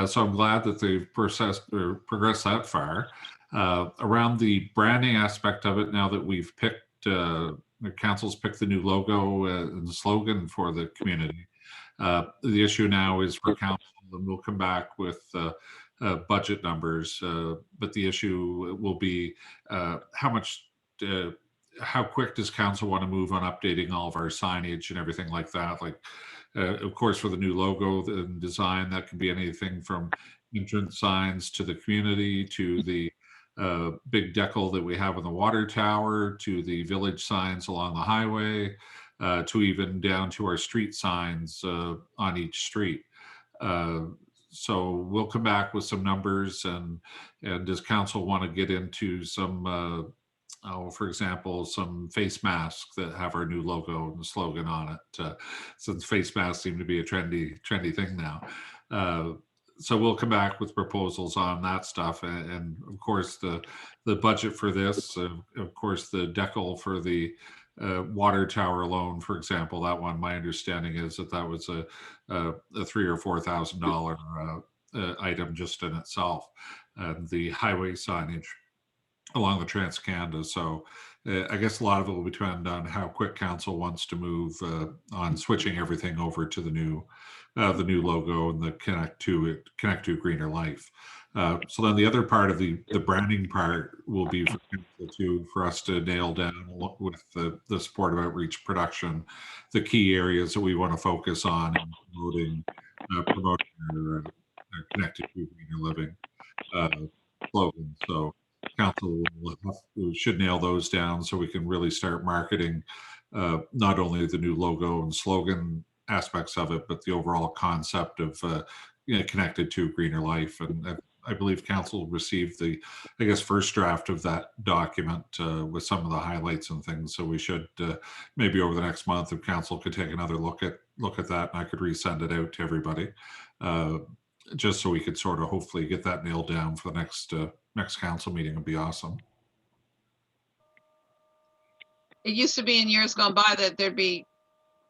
So I'm glad that they've progressed that far. Around the branding aspect of it, now that we've picked, the council's picked the new logo and the slogan for the community. The issue now is for council, and we'll come back with budget numbers, but the issue will be how quick does council want to move on updating all of our signage and everything like that? Like, of course, for the new logo and design, that can be anything from entrance signs to the community, to the big decal that we have in the water tower, to the village signs along the highway, to even down to our street signs on each street. So we'll come back with some numbers, and does council want to get into some, for example, some face masks that have our new logo and the slogan on it, since face masks seem to be a trendy thing now. So we'll come back with proposals on that stuff, and of course the budget for this, of course the decal for the water tower alone, for example, that one, my understanding is that was a $3,000 or $4,000 item just in itself, and the highway signage along the Trans-Canada. So I guess a lot of it will depend on how quick council wants to move on switching everything over to the new logo and the connect to greener life. So then the other part of the branding part will be for us to nail down with the support of outreach production, the key areas that we want to focus on in promoting our connected to greener living slogan. So council should nail those down so we can really start marketing not only the new logo and slogan aspects of it, but the overall concept of connected to greener life. And I believe council received the, I guess, first draft of that document with some of the highlights and things. So we should maybe over the next month, if council could take another look at that, and I could resend it out to everybody, just so we could sort of hopefully get that nailed down for the next council meeting. Would be awesome. It used to be in years gone by that there'd be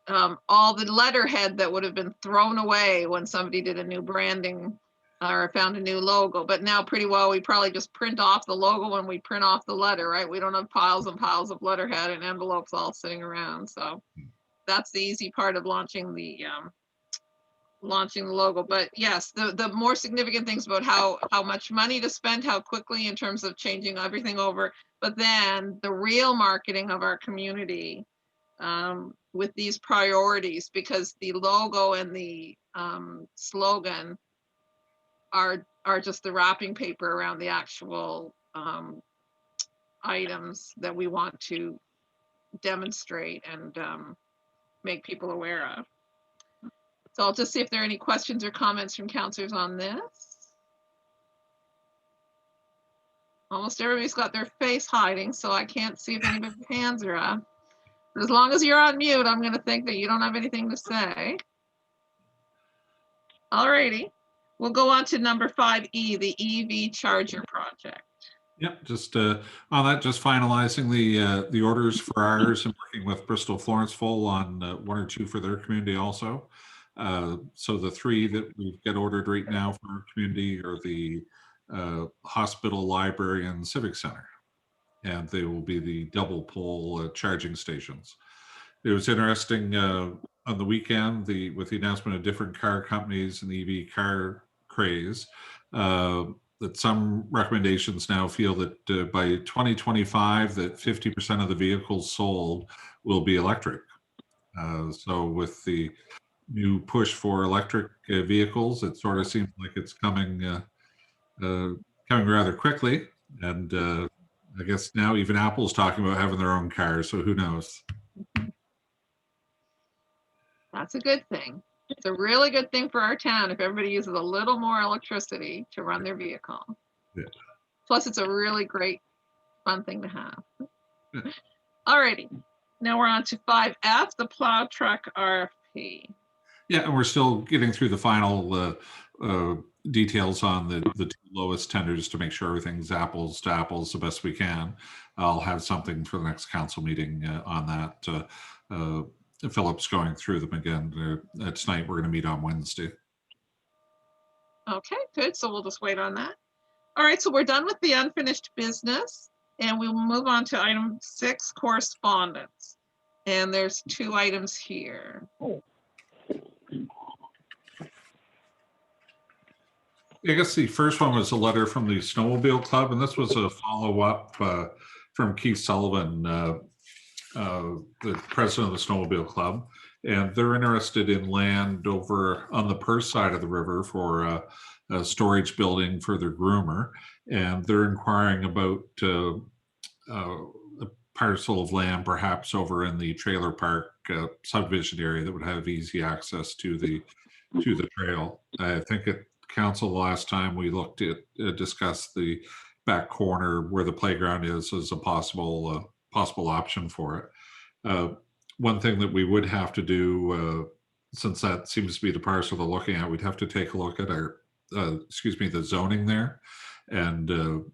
all the letterhead that would have been thrown away when somebody did a new branding or found a new logo. But now pretty well, we probably just print off the logo when we print off the letter, right? We don't have piles and piles of letterhead and envelopes all sitting around. So that's the easy part of launching the logo. But yes, the more significant things about how much money to spend, how quickly in terms of changing everything over, but then the real marketing of our community with these priorities, because the logo and the slogan are just the wrapping paper around the actual items that we want to demonstrate and make people aware of. So I'll just see if there are any questions or comments from councillors on this. Almost everybody's got their face hiding, so I can't see if anybody's hands are up. But as long as you're on mute, I'm going to think that you don't have anything to say. All righty. We'll go on to number 5E, the EV charger project. Yep, just on that, just finalizing the orders for ours and working with Bristol Florence Full on 1 or 2 for their community also. So the 3 that we've got ordered right now for our community are the hospital, library, and civic center, and they will be the double pole charging stations. It was interesting on the weekend with the announcement of different car companies and the EV car craze. That some recommendations now feel that by 2025 that 50% of the vehicles sold will be electric. So with the new push for electric vehicles, it sort of seems like it's coming rather quickly. And I guess now even Apple's talking about having their own cars, so who knows? That's a good thing. It's a really good thing for our town if everybody uses a little more electricity to run their vehicle. Yeah. Plus, it's a really great, fun thing to have. Yeah. All righty. Now we're on to 5F, the plow truck RFP. Yeah, and we're still getting through the final details on the 2 lowest tenders to make sure everything's apples to apples the best we can. I'll have something for the next council meeting on that. Philip's going through them again tonight. We're going to meet on Wednesday. Okay, good. So we'll just wait on that. All right, so we're done with the unfinished business, and we will move on to item 6, correspondence. And there's 2 items here. I guess the first one was a letter from the Snowmobile Club, and this was a follow-up from Keith Sullivan, the president of the Snowmobile Club, and they're interested in land over on the Perth side of the river for a storage building for their groomer, and they're inquiring about a parcel of land perhaps over in the trailer park subdivision area that would have easy access to the trail. I think at council last time we looked at discussed the back corner where the playground is as a possible option for it. One thing that we would have to do, since that seems to be the parcel they're looking at, we'd have to take a look at our, the zoning there. And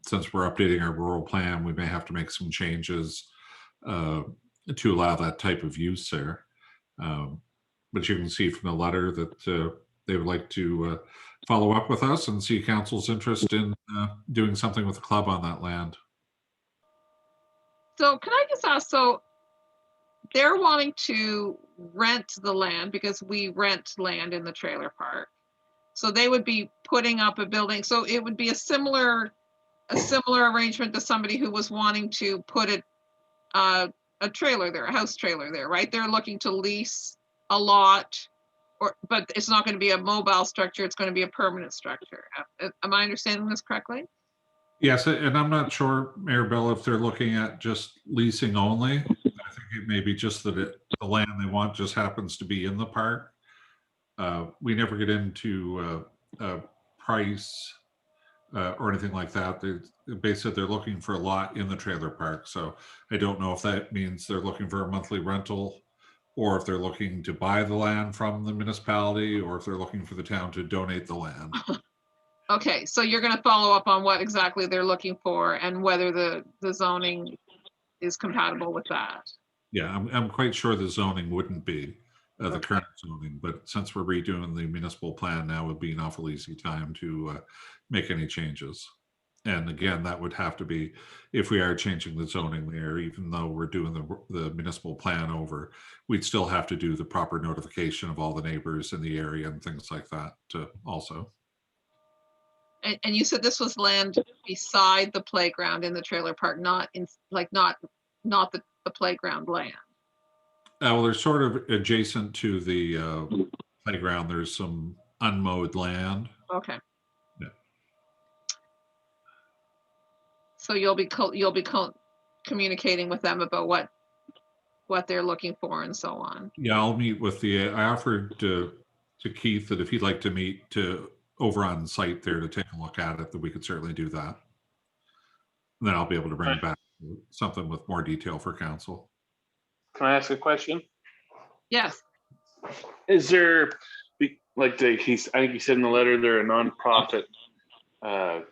since we're updating our rural plan, we may have to make some changes to allow that type of use there. But you can see from the letter that they would like to follow up with us and see council's interest in doing something with the club on that land. So can I just ask, so they're wanting to rent the land because we rent land in the trailer park. So they would be putting up a building. So it would be a similar arrangement to somebody who was wanting to put a trailer there, a house trailer there, right? They're looking to lease a lot, but it's not going to be a mobile structure. It's going to be a permanent structure. Am I understanding this correctly? Yes, and I'm not sure, Mayor Bell, if they're looking at just leasing only. I think it may be just that the land they want just happens to be in the park. We never get into price or anything like that. Basically, they're looking for a lot in the trailer park. So I don't know if that means they're looking for a monthly rental, or if they're looking to buy the land from the municipality, or if they're looking for the town to donate the land. Okay, so you're going to follow up on what exactly they're looking for and whether the zoning is compatible with that. Yeah, I'm quite sure the zoning wouldn't be the current zoning, but since we're redoing the municipal plan now, would be an awful easy time to make any changes. And again, that would have to be, if we are changing the zoning there, even though we're doing the municipal plan over, we'd still have to do the proper notification of all the neighbors in the area and things like that also. And you said this was land beside the playground in the trailer park, not in, like, not the playground land. Well, they're sort of adjacent to the playground. There's some unmowed land. Okay. Yeah. So you'll be communicating with them about what they're looking for and so on. Yeah, I'll meet with I offered to Keith that if he'd like to meet over on site there to take a look at it, that we could certainly do that. And then I'll be able to bring back something with more detail for council. Can I ask a question? Yes. Is there, like I think he said in the letter, they're a nonprofit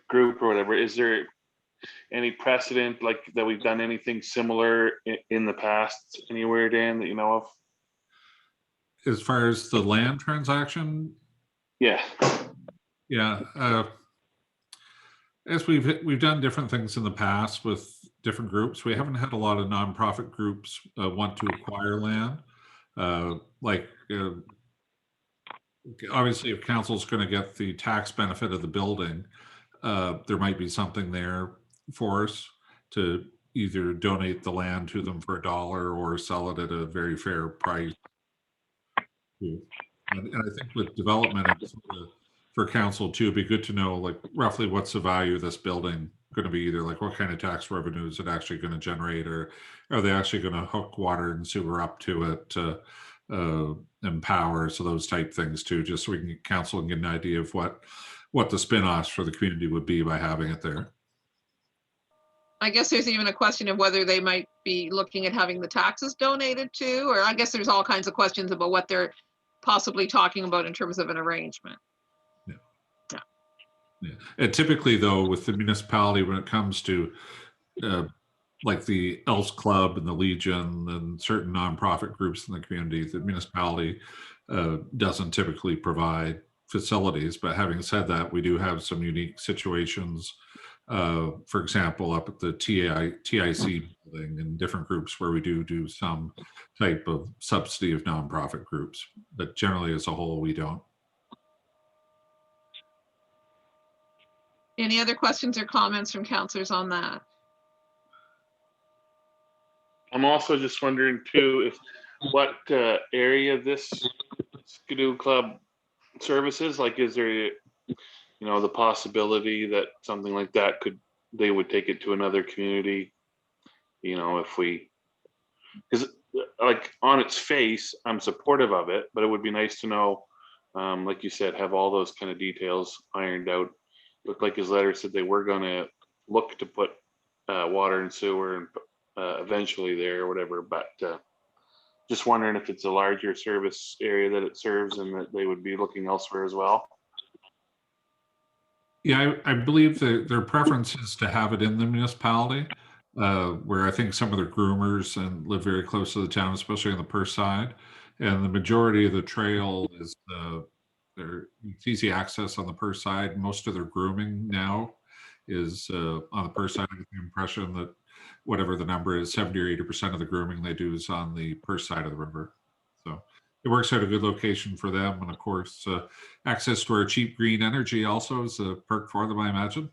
group or whatever. Is there any precedent like that we've done anything similar in the past anywhere, Dan, that you know of? As far as the land transaction, Yeah. As we've done different things in the past with different groups. We haven't had a lot of nonprofit groups want to acquire land. Obviously, if council's going to get the tax benefit of the building, there might be something there for us to either donate the land to them for $1 or sell it at a very fair price. And I think with development, for council too, it'd be good to know like roughly what's the value of this building going to be, either like what kind of tax revenue is it actually going to generate, or are they actually going to hook water and sewer up to it and power, so those type things too, just so we can council and get an idea of what the spin-offs for the community would be by having it there. I guess there's even a question of whether they might be looking at having the taxes donated to, or I guess there's all kinds of questions about what they're possibly talking about in terms of an arrangement. Yeah. And typically, though, with the municipality, when it comes to like the Elks Club and the Legion and certain nonprofit groups in the community, the municipality doesn't typically provide facilities. But having said that, we do have some unique situations. For example, up at the TIC building and different groups where we do some type of subsidy of nonprofit groups. But generally, as a whole, we don't. Any other questions or comments from councillors on that? I'm also just wondering too, if what area this Skidoo Club services, like is there, the possibility that something like that they would take it to another community, if because like on its face, I'm supportive of it, but it would be nice to know, like you said, have all those kind of details ironed out. Looked like his letter said they were going to look to put water and sewer and eventually there or whatever, but just wondering if it's a larger service area that it serves and that they would be looking elsewhere as well. Yeah, I believe their preference is to have it in the municipality, where I think some of the groomers and live very close to the town, especially on the Perth side, and the majority of the trail is it's easy access on the Perth side. Most of their grooming now is on the Perth side. I get the impression that whatever the number is, 70 or 80% of the grooming they do is on the Perth side of the river. So it works out a good location for them. And of course, access to our cheap green energy also is a perk for them, I imagine.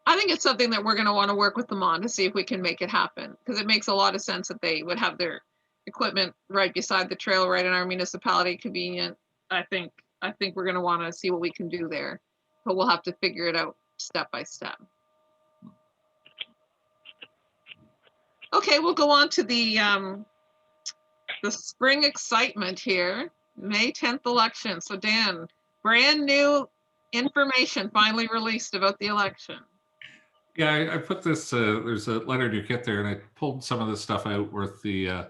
I think it's something that we're going to want to work with them on to see if we can make it happen, because it makes a lot of sense that they would have their equipment right beside the trail, right in our municipality, convenient. I think we're going to want to see what we can do there, but we'll have to figure it out step by step. Okay, we'll go on to the spring excitement here. May 10th election. So Dan, brand new information finally released about the election. Yeah, I put this, there's a letter in your kit there, and I pulled some of this stuff out with the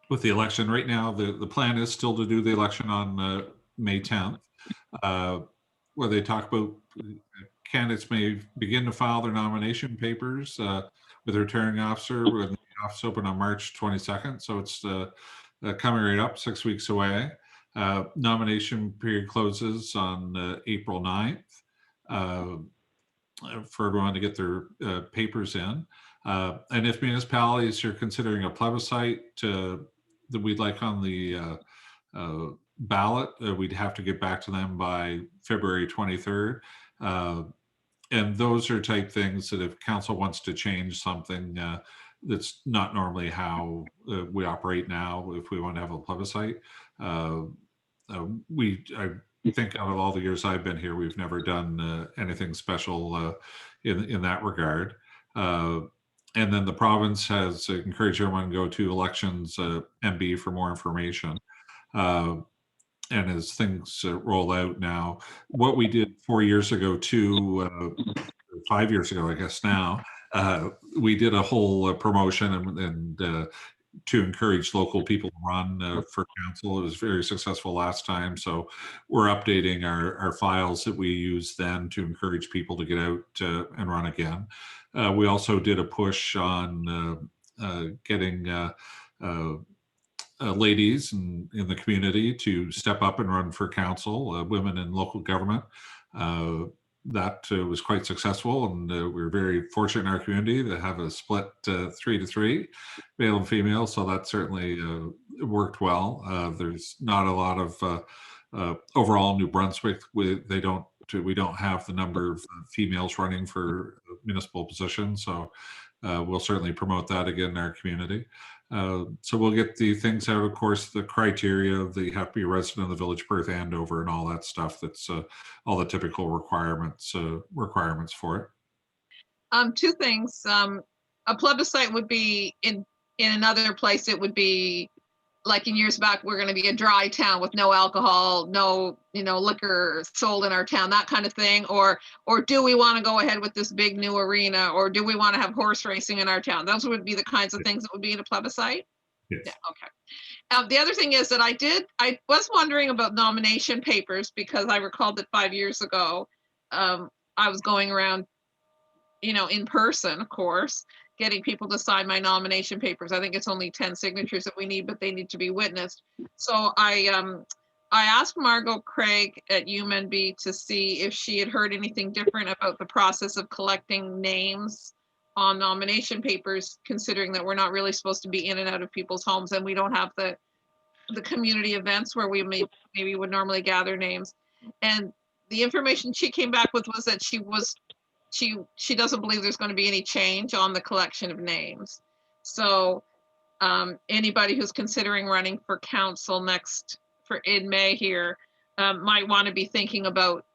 election. Right now, the plan is still to do the election on May 10th, where they talk about candidates may begin to file their nomination papers with the returning officer when the office open on March 22nd. So it's coming right up, 6 weeks away. Nomination period closes on April 9th. uh, for everyone to get their papers in. And if municipalities are considering a plebiscite that we'd like on the ballot, we'd have to get back to them by February 23rd. And those are type things that if council wants to change something that's not normally how we operate now, if we want to have a plebiscite, I think out of all the years I've been here, we've never done anything special in that regard. And then the province has encouraged everyone to go to elections MB for more information. And as things roll out now, what we did 4 years ago, 5 years ago, I guess now, we did a whole promotion and to encourage local people to run for council. It was very successful last time. So we're updating our files that we used then to encourage people to get out and run again. We also did a push on getting ladies in the community to step up and run for council, women in local government. That was quite successful, and we're very fortunate in our community to have a split 3-3, male and female. So that certainly worked well. There's not a lot of overall New Brunswick. We don't have the number of females running for municipal positions. So we'll certainly promote that again in our community. So we'll get the things out, of course, the criteria of the have to be a resident of the Village of Perth Andover and all that stuff. That's all the typical requirements for it. Two things. A plebiscite would be in another place. It would be like in years back, we're going to be a dry town with no alcohol, no, liquor sold in our town, that kind of thing. Or do we want to go ahead with this big new arena, or do we want to have horse racing in our town? Those would be the kinds of things that would be in a plebiscite. Yes. Yeah. Okay. The other thing is that I was wondering about nomination papers, because I recalled that 5 years ago, I was going around, in person, of course, getting people to sign my nomination papers. I think it's only 10 signatures that we need, but they need to be witnessed. So I asked Margot Craig at UMNB to see if she had heard anything different about the process of collecting names on nomination papers, considering that we're not really supposed to be in and out of people's homes, and we don't have the community events where we maybe would normally gather names. And the information she came back with was that she doesn't believe there's going to be any change on the collection of names. So anybody who's considering running for council in May here might want to be thinking about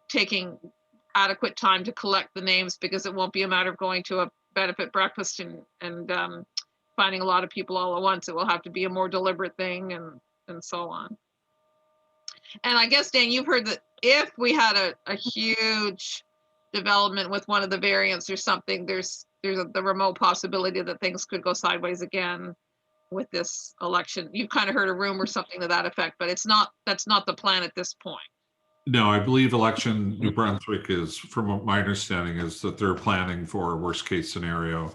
taking adequate time to collect the names, because it won't be a matter of going to a benefit breakfast and finding a lot of people all at once. It will have to be a more deliberate thing and so on. And I guess, Dan, you've heard that if we had a huge development with one of the variants or something, there's the remote possibility that things could go sideways again with this election. You've kind of heard a rumor, something to that effect, but that's not the plan at this point. No, I believe election New Brunswick is, from what my understanding is, that they're planning for a worst case scenario,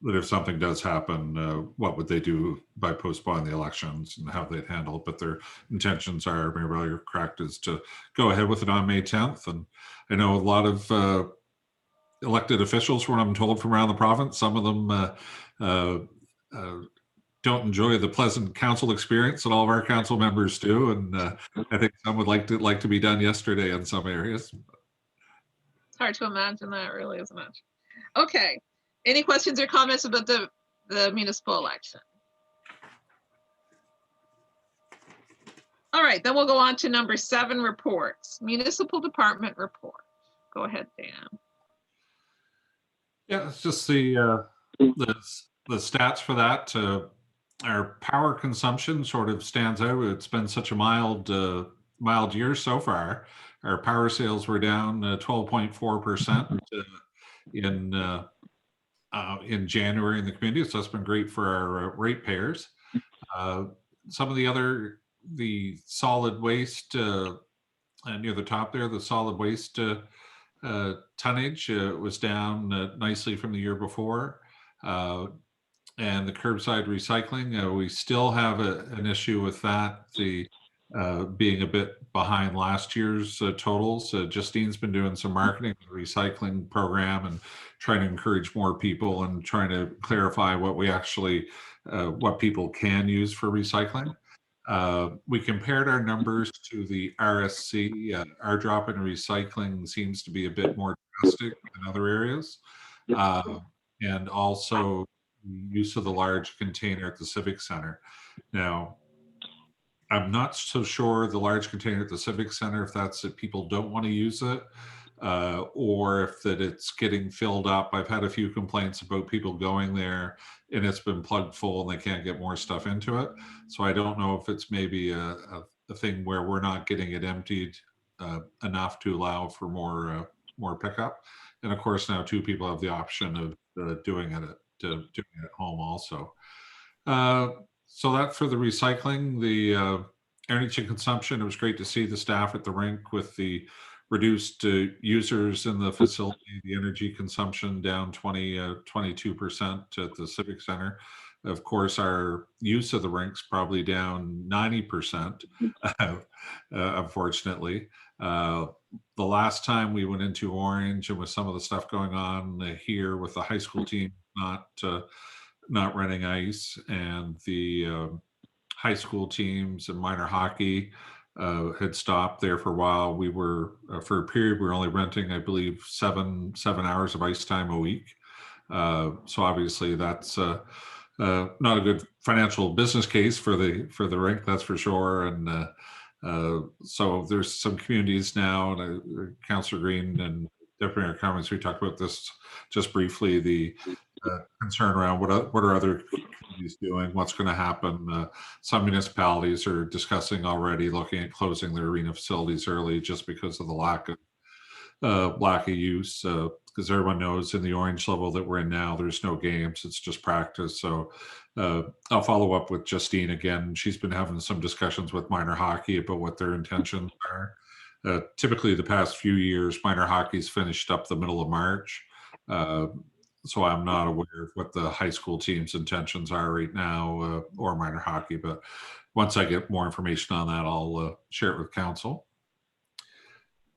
that if something does happen, what would they do by postponing the elections and how they'd handle it. But their intentions are, maybe you're correct, is to go ahead with it on May 10th. And I know a lot of elected officials, from what I'm told from around the province, some of them don't enjoy the pleasant council experience that all of our council members do. And I think some would like to be done yesterday in some areas. It's hard to imagine that, really, isn't it? Okay. Any questions or comments about the municipal election? All right, then we'll go on to number 7, reports. Municipal department report. Go ahead, Dan. Yeah, it's just the stats for that. Our power consumption sort of stands out. It's been such a mild year so far. Our power sales were down 12.4% in January in the community, so that's been great for our ratepayers. Some of the solid waste near the top there, the solid waste tonnage was down nicely from the year before. And the curbside recycling, we still have an issue with that. The being a bit behind last year's totals. Justine's been doing some marketing, recycling program, and trying to encourage more people and trying to clarify what we actually, what people can use for recycling. We compared our numbers to the RSC. Our drop in recycling seems to be a bit more drastic than other areas. And also use of the large container at the Civic Center. Now, I'm not so sure the large container at the Civic Center, if that's that people don't want to use it, or if that it's getting filled up. I've had a few complaints about people going there and it's been plugged full and they can't get more stuff into it. So I don't know if it's maybe a thing where we're not getting it emptied enough to allow for more pickup. And of course, now too, people have the option of doing it at home also. So that for the recycling, the energy consumption, it was great to see the staff at the rink with the reduced users in the facility, the energy consumption down 22% at the Civic Center. Of course, our use of the rink's probably down 90%, unfortunately. The last time we went into Orange and with some of the stuff going on here with the high school team not running ice and the high school teams and minor hockey had stopped there for a while. We were for a period we were only renting, I believe, seven hours of ice time a week. So obviously that's not a good financial business case for the rink, that's for sure. And so there's some communities now, and Councillor Green and Deputy Mayor Cummings, we talked about this just briefly, the concern around what are other communities doing, what's going to happen. Some municipalities are discussing already looking at closing their arena facilities early just because of the lack of use. Because everyone knows in the orange level that we're in now, there's no games, it's just practice. So I'll follow up with Justine again. She's been having some discussions with minor hockey about what their intentions are. Typically, the past few years, minor hockey's finished up the middle of March. So I'm not aware of what the high school team's intentions are right now, or minor hockey. But once I get more information on that, I'll share it with council.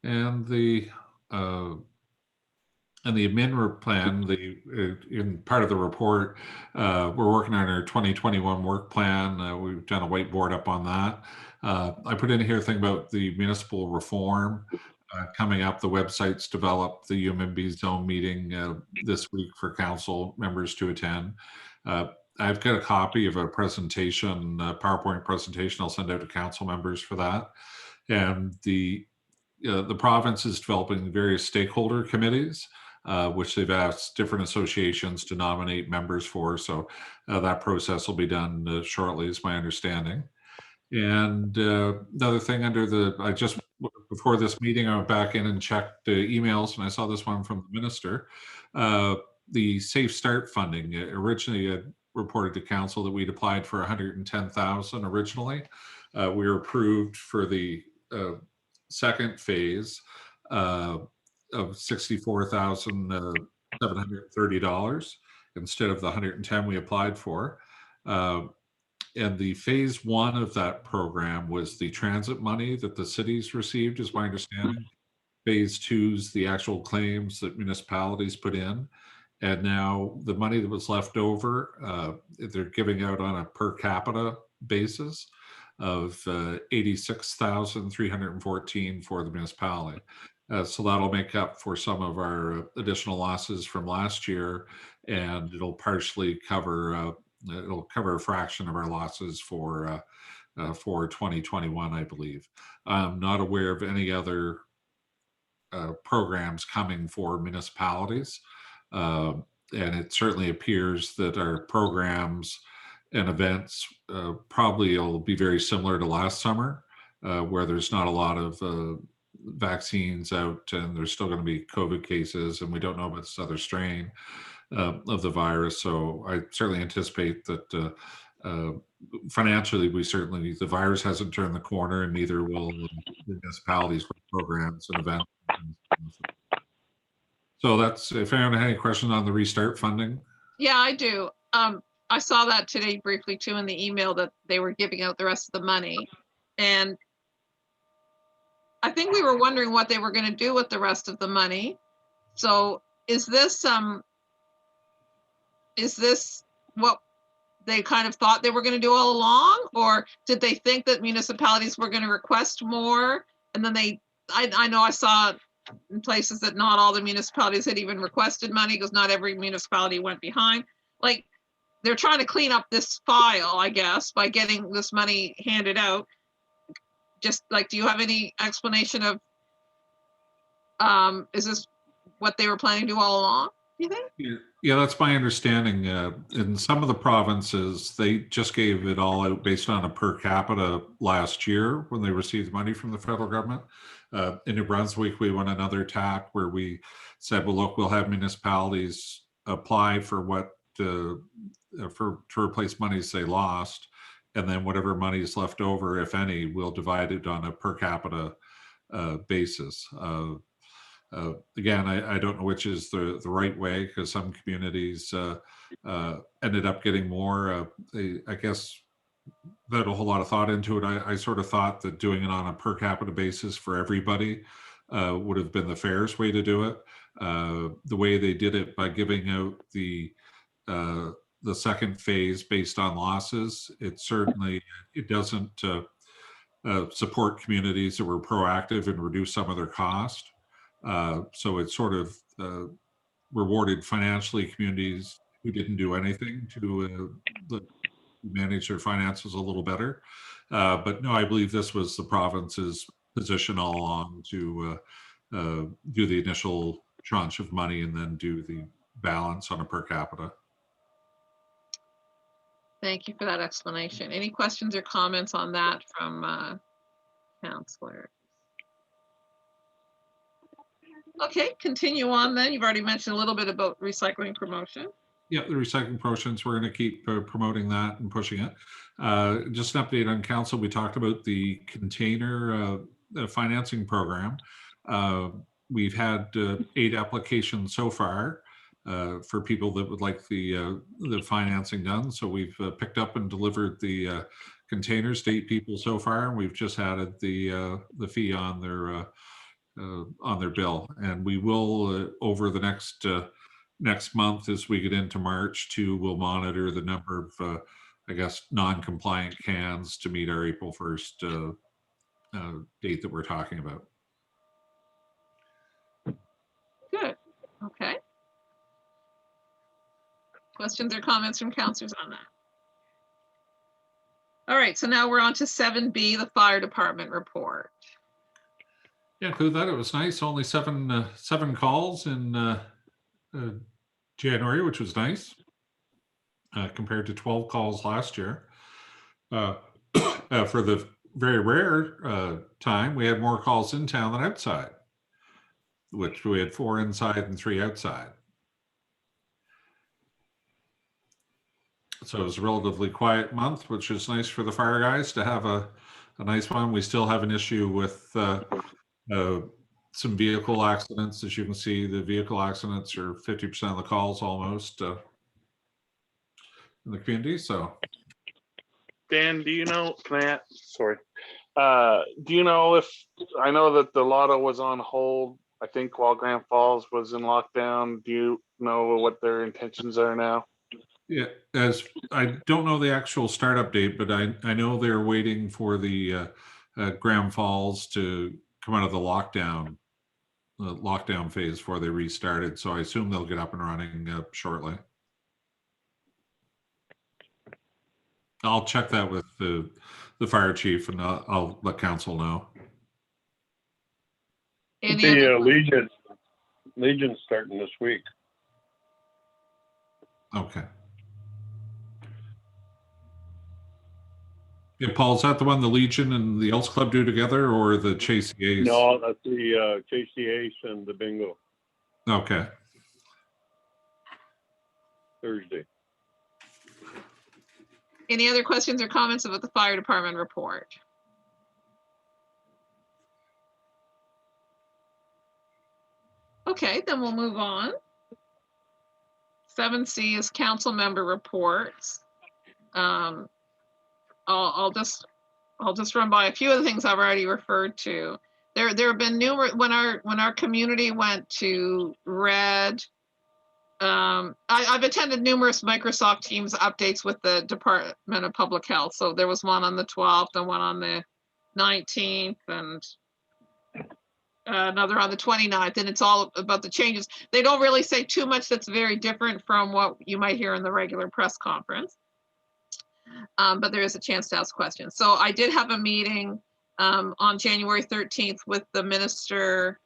And the admin plan, in part of the report, we're working on our 2021 work plan. We've done a whiteboard up on that. I put in here a thing about the municipal reform coming up. The website's developed, the UMB zone meeting this week for council members to attend. I've got a copy of a presentation, a PowerPoint presentation I'll send out to council members for that. And the province is developing various stakeholder committees, which they've asked different associations to nominate members for. So that process will be done shortly, is my understanding. And another thing before this meeting, I went back in and checked emails, and I saw this one from the minister. The Safe Start funding, originally had reported to council that we'd applied for 110,000 originally. We were approved for the second phase of $64,730 instead of the 110 we applied for. And the phase one of that program was the transit money that the cities received, is my understanding. Phase two is the actual claims that municipalities put in. And now the money that was left over, they're giving out on a per capita basis of 86,314 for the municipality. So that'll make up for some of our additional losses from last year, and it'll partially cover a fraction of our losses for 2021, I believe. I'm not aware of any other programs coming for municipalities. And it certainly appears that our programs and events probably will be very similar to last summer, where there's not a lot of vaccines out, and there's still going to be COVID cases, and we don't know about this other strain of the virus. So I certainly anticipate that financially, the virus hasn't turned the corner, and neither will the municipalities with programs and events. So that's, if anyone had any questions on the restart funding. Yeah, I do. I saw that today briefly too in the email that they were giving out the rest of the money. And I think we were wondering what they were going to do with the rest of the money. So is this what they kind of thought they were going to do all along? Or did they think that municipalities were going to request more? And then I know I saw in places that not all the municipalities had even requested money because not every municipality went behind. Like, they're trying to clean up this file, I guess, by getting this money handed out. Just like, do you have any explanation of, is this what they were planning to do all along, do you think? Yeah, that's my understanding. In some of the provinces, they just gave it all out based on a per capita last year when they received money from the federal government. In New Brunswick, we went another tack where we said, well, look, we'll have municipalities apply for what to replace monies they lost. And then whatever money is left over, if any, we'll divide it on a per capita basis. Again, I don't know which is the right way, because some communities ended up getting more. I guess put a whole lot of thought into it. I sort of thought that doing it on a per capita basis for everybody would have been the fairest way to do it. The way they did it by giving out the second phase based on losses, it doesn't support communities that were proactive and reduce some of their cost. So it sort of rewarded financially communities who didn't do anything to manage their finances a little better. But no, I believe this was the province's position all along to do the initial tranche of money and then do the balance on a per capita. Thank you for that explanation. Any questions or comments on that from councillors? Okay, continue on then. You've already mentioned a little bit about recycling promotion. Yeah, the recycling promotions, we're going to keep promoting that and pushing it. Just an update on council, we talked about the container financing program. We've had 8 applications so far for people that would like the financing done. So we've picked up and delivered the containers to 8 people so far, and we've just added the fee on their bill. And we will over the next month, as we get into March, we'll monitor the number of I guess non-compliant cans to meet our April 1st date that we're talking about. Good. Okay. Questions or comments from councillors on that? All right, so now we're on to 7B, the fire department report. Yeah, include that. It was nice. Only seven calls in January, which was nice, compared to 12 calls last year. For the very rare time, we had more calls in town than outside, which we had 4 inside and 3 outside. So it was a relatively quiet month, which is nice for the fire guys to have a nice one. We still have an issue with some vehicle accidents. As you can see, the vehicle accidents are 50% of the calls almost in the community. So, Dan, do you know, sorry. Do you know if, I know that the lotto was on hold, I think, while Grand Falls was in lockdown. Do you know what their intentions are now? yeah, as I don't know the actual startup date, but I know they're waiting for the Grand Falls to come out of the lockdown phase before they restarted. So I assume they'll get up and running shortly. I'll check that with the fire chief, and I'll let council know. The Legion's starting this week. Okay. Yeah, Paul, is that the one the Legion and the Elks Club do together, or the Chase the Ace? No, that's the Chase the Ace and the Bingo. Okay. Thursday. Any other questions or comments about the fire department report? Okay, then we'll move on. 7C is council member reports. I'll just run by a few of the things I've already referred to. There have been numerous, when our community went to red, I've attended numerous Microsoft Teams updates with the Department of Public Health. So there was one on the 12th and one on the 19th and another on the 29th, and it's all about the changes. They don't really say too much that's very different from what you might hear in the regular press conference. But there is a chance to ask questions. So I did have a meeting on January 13th with the Minister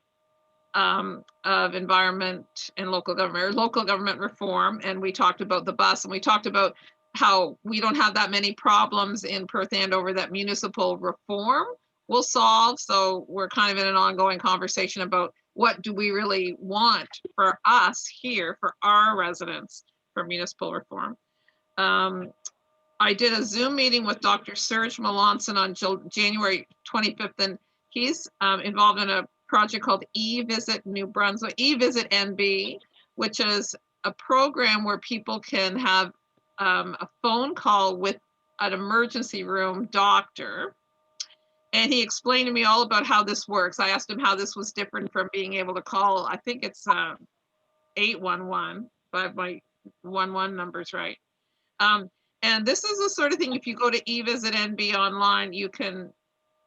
of Environment and Local Government Reform, and we talked about the bus, and we talked about how we don't have that many problems in Perth Andover that municipal reform will solve. So we're kind of in an ongoing conversation about what do we really want for us here, for our residents, for municipal reform. I did a Zoom meeting with Dr. Serge Melanson on January 25th, and he's involved in a project called eVisit New Brunswick, eVisit NB, which is a program where people can have a phone call with an emergency room doctor. And he explained to me all about how this works. I asked him how this was different from being able to call, I think it's 811, if I have my 11 numbers right. And this is the sort of thing, if you go to eVisit NB online, you can,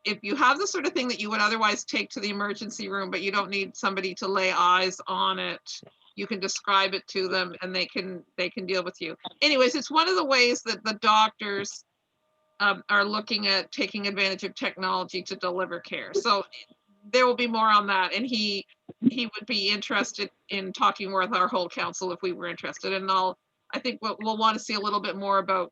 if you have the sort of thing that you would otherwise take to the emergency room, but you don't need somebody to lay eyes on it, you can describe it to them and they can deal with you. Anyways, it's one of the ways that the doctors are looking at taking advantage of technology to deliver care. So there will be more on that. And he would be interested in talking with our whole council if we were interested. And I think we'll want to see a little bit more about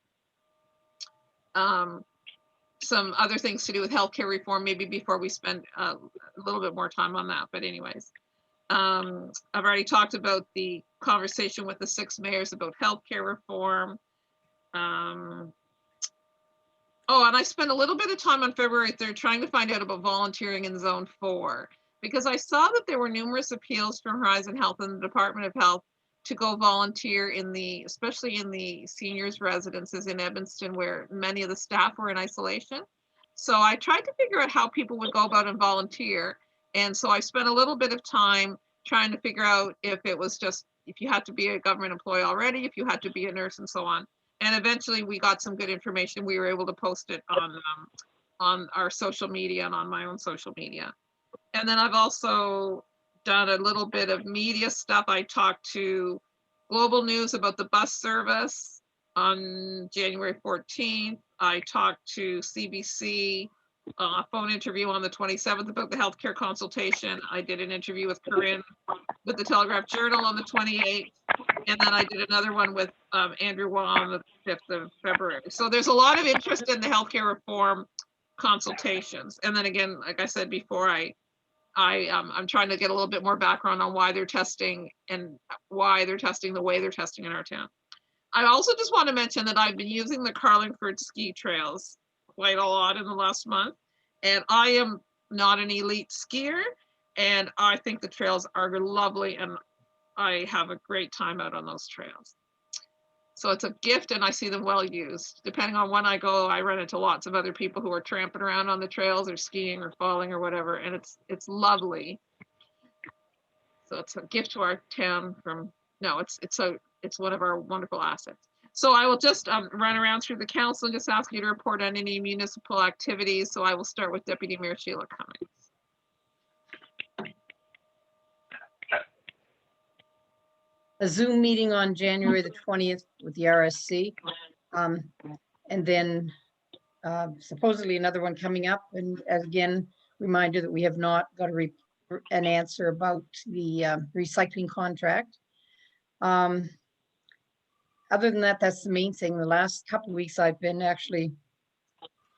some other things to do with healthcare reform, maybe before we spend a little bit more time on that. But anyways, I've already talked about the conversation with the 6 mayors about healthcare reform. Oh, and I spent a little bit of time on February 3rd trying to find out about volunteering in Zone 4, because I saw that there were numerous appeals from Horizon Health and the Department of Health to go volunteer especially in the seniors residences in Evanston, where many of the staff were in isolation. So I tried to figure out how people would go about and volunteer. And so I spent a little bit of time trying to figure out if it was just, if you had to be a government employee already, if you had to be a nurse and so on. And eventually we got some good information. We were able to post it on our social media and on my own social media. And then I've also done a little bit of media stuff. I talked to Global News about the bus service on January 14th. I talked to CBC, a phone interview on the 27th about the healthcare consultation. I did an interview with Corinne with the Telegraph Journal on the 28th. And then I did another one with Andrew Waugh on the 5th of February. So there's a lot of interest in the healthcare reform consultations. And then again, like I said before, I'm trying to get a little bit more background on why they're testing and why they're testing the way they're testing in our town. I also just want to mention that I've been using the Carlingford ski trails quite a lot in the last month. And I am not an elite skier, and I think the trails are lovely, and I have a great time out on those trails. So it's a gift, and I see them well used. Depending on when I go, I run into lots of other people who are tramping around on the trails or skiing or falling or whatever, and it's lovely. So it's a gift to our town it's one of our wonderful assets. So I will just run around through the council and just ask you to report on any municipal activities. So I will start with Deputy Mayor Sheila Cummings. A Zoom meeting on January the 20th with the RSC. And then supposedly another one coming up. And again, reminder that we have not got an answer about the recycling contract. Other than that, that's the main thing. The last couple of weeks I've been actually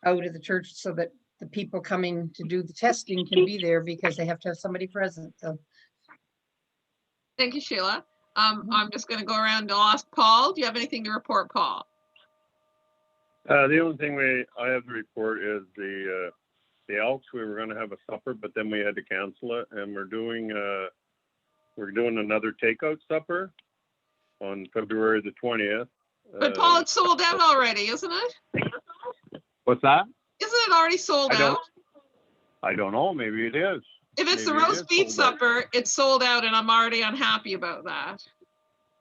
out of the church so that the people coming to do the testing can be there, because they have to have somebody present. So Thank you, Sheila. I'm just going to go around and ask Paul. Do you have anything to report, Paul? The only thing I have to report is the Elks. We were going to have a supper, but then we had to cancel it, and we're doing another takeout supper on February the 20th. But Paul, it's sold out already, isn't it? What's that? Isn't it already sold out? I don't know, maybe it is. If it's the Maybe it roast is beef sold out. supper, it's sold out and I'm already unhappy about that.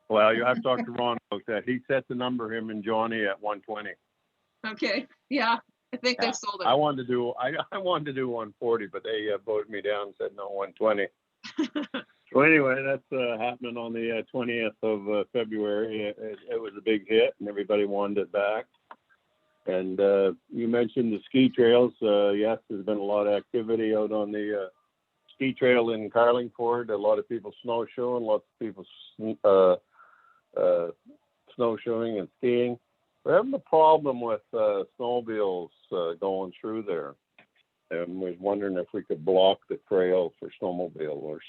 Well, you have to talk to Ron about that. He set the number, him and Johnny, at 120. Okay, yeah, I think Yeah, they've sold I it. wanted to do, I wanted to do 140, but they voted me down and said no, 120. So anyway, that's happening on the 20th of February. It was a big hit, and everybody wanted it back. And you mentioned the ski trails. Yes, there's been a lot of activity out on the ski trail in Carlingford. A lot of people snowshoeing, lots of people snowshoeing and skiing. We're having a problem with snowmobiles going through there. And was wondering if we could block the trail for snowmobilers.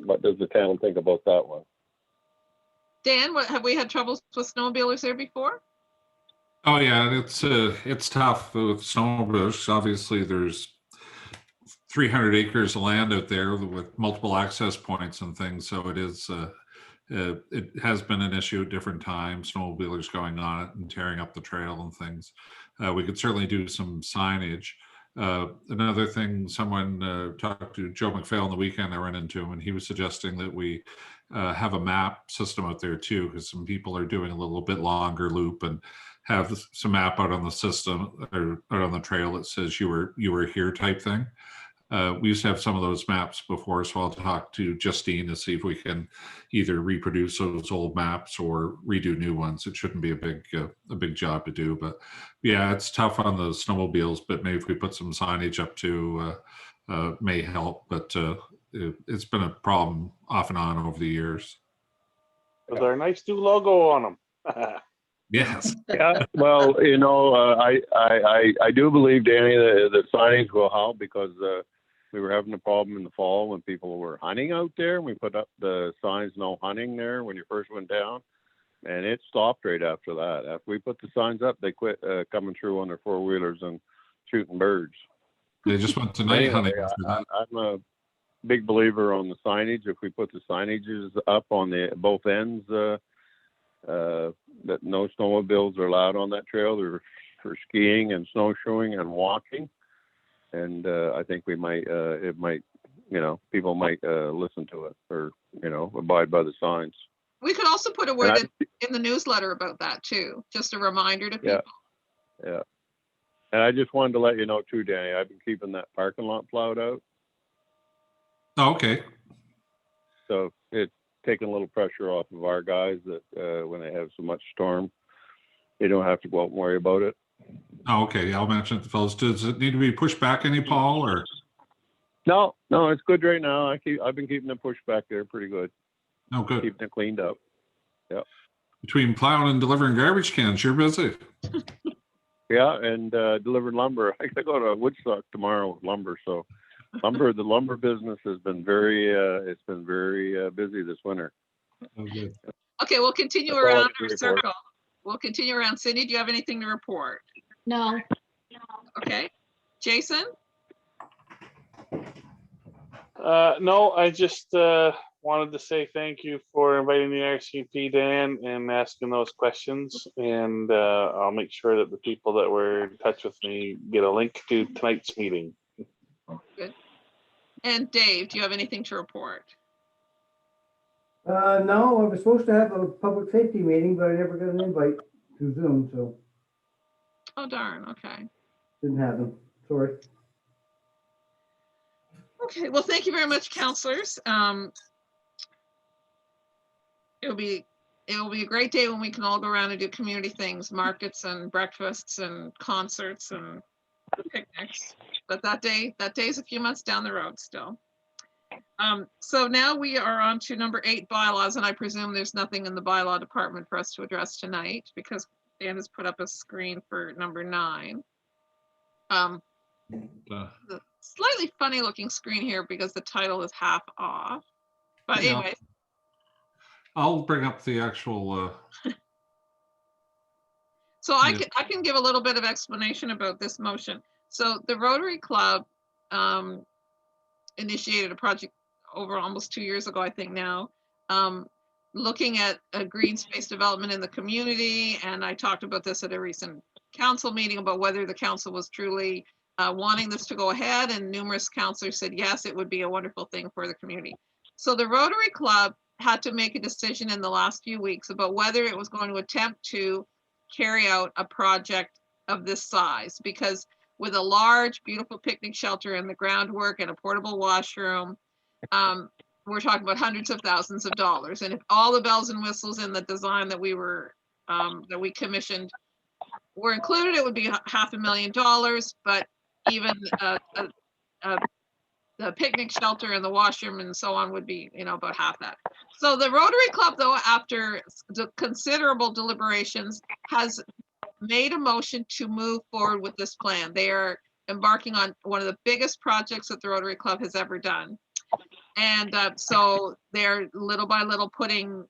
What does the town think about that one? Dan, what, have we had troubles with snowmobilers there before? Oh yeah, it's tough with snowmobilers. Obviously, there's 300 acres of land out there with multiple access points and things. So it is it has been an issue at different times. Snowmobilers going on it and tearing up the trail and things. We could certainly do some signage. Another thing, someone talked to Joe McPhail on the weekend. I ran into him, and he was suggesting that we have a map system out there too, because some people are doing a little bit longer loop and have some map out on the system or out on the trail that says you were here type thing. We used to have some of those maps before, so I'll talk to Justine to see if we can either reproduce those old maps or redo new ones. It shouldn't be a big job to do, but yeah, it's tough on the snowmobiles. But maybe if we put some signage up to may help. But it's been a problem off and on over the years. With our nice new logo on them. Yes. Yeah, well, I do believe, Danny, the signage will help because we were having a problem in the fall when people were hunting out there. We put up the signs, no hunting there when you first went down, and it stopped right after that. After we put the signs up, they quit coming through on their four-wheelers and shooting birds. They just went to night hunting. I'm a big believer on the signage. If we put the signages up on both ends, that no snowmobiles are allowed on that trail. They're for skiing and snowshoeing and walking. And I think we might, people might listen to it or, abide by the signs. We could also put a word in the newsletter about that too, just a reminder to people. Yeah. And I just wanted to let you know too, Danny, I've been keeping that parking lot plowed out. Oh, okay. So it's taking a little pressure off of our guys that when they have so much storm, they don't have to go out and worry about it. Oh, okay. I'll mention it to fellows. Does it need to be pushed back any, Paul, or? No, it's good right now. I've been keeping it pushed back there pretty good. Oh, good. Keeping it cleaned up. Yeah. Between plowing and delivering garbage cans, you're busy. Yeah, and delivering lumber. I gotta go to Woodstock tomorrow with lumber. So the lumber business has been very busy this winter. Oh, good. Okay, we'll continue That's all I around have to our report. circle. We'll continue around. Cindy, do you have anything to report? No. Okay. Jason? No, I just wanted to say thank you for inviting the RCMP, Dan, and asking those questions. And I'll make sure that the people that were in touch with me get a link to tonight's meeting. Good. And Dave, do you have anything to report? No, I was supposed to have a public safety meeting, but I never got an invite to Zoom, so Oh, darn. Okay. didn't happen. Sorry. Okay. Well, thank you very much, counselors. It'll be a great day when we can all go around and do community things, markets and breakfasts and concerts and picnics. But that day's a few months down the road still. So now we are on to number 8, bylaws, and I presume there's nothing in the bylaw department for us to address tonight because Dan has put up a screen for number 9. The slightly funny looking screen here because the title is half off. But Yeah. anyway. I'll bring up the actual. So I can give a little bit of explanation about this motion. So the Rotary Club initiated a project over almost 2 years ago, I think now, looking at a green space development in the community. And I talked about this at a recent council meeting about whether the council was truly wanting this to go ahead, and numerous councillors said, yes, it would be a wonderful thing for the community. So the Rotary Club had to make a decision in the last few weeks about whether it was going to attempt to carry out a project of this size, because with a large, beautiful picnic shelter and the groundwork and a portable washroom, we're talking about hundreds of thousands of dollars. And if all the bells and whistles in the design that we commissioned were included, it would be $500,000. But even the picnic shelter and the washroom and so on would be, about half that. So the Rotary Club, though, after considerable deliberations, has made a motion to move forward with this plan. They are embarking on one of the biggest projects that the Rotary Club has ever done. And so they're little by little putting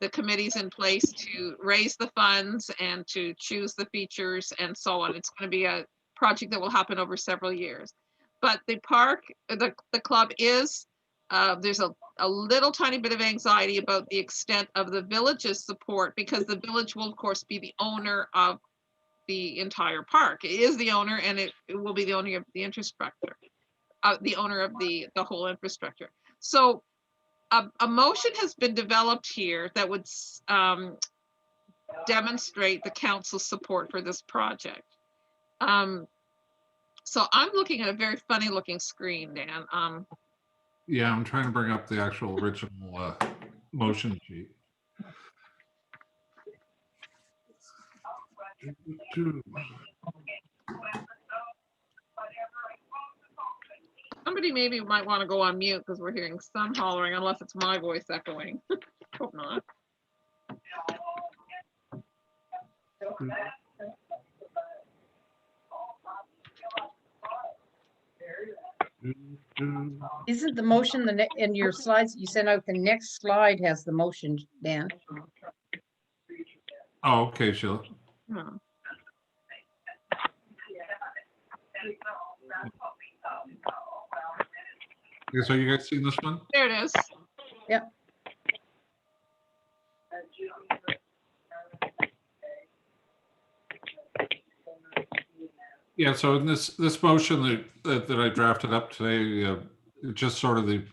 the committees in place to raise the funds and to choose the features and so on. It's going to be a project that will happen over several years. But the park, the club is, there's a little tiny bit of anxiety about the extent of the village's support, because the village will, of course, be the owner of the entire park. It is the owner, and it will be the owner of the infrastructure, the owner of the whole infrastructure. So a motion has been developed here that would demonstrate the council's support for this project. So I'm looking at a very funny looking screen, Dan. Yeah, I'm trying to bring up the actual original motion sheet. Somebody maybe might want to go on mute because we're hearing some hollering, unless it's my voice echoing. Hope not. Isn't the motion in your slides you sent out, the next slide has the motion, Dan? Oh, okay, Sheila. No. Okay, so you guys seen this one? There it is. Yep. Yeah, so in this motion that I drafted up today, just sort of the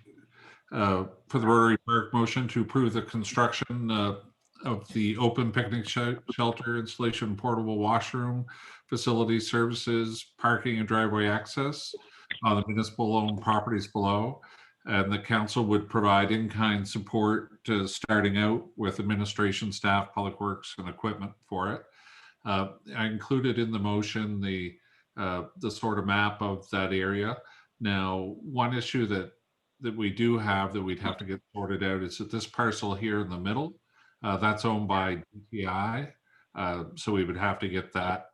for the Rotary Park motion to approve the construction of the open picnic shelter, installation, portable washroom, facility services, parking and driveway access on the municipal owned properties below. And the council would provide in-kind support to starting out with administration staff, public works, and equipment for it. I included in the motion the sort of map of that area. Now, one issue that we do have that we'd have to get sorted out is that this parcel here in the middle, that's owned by DTI. So we would have to get that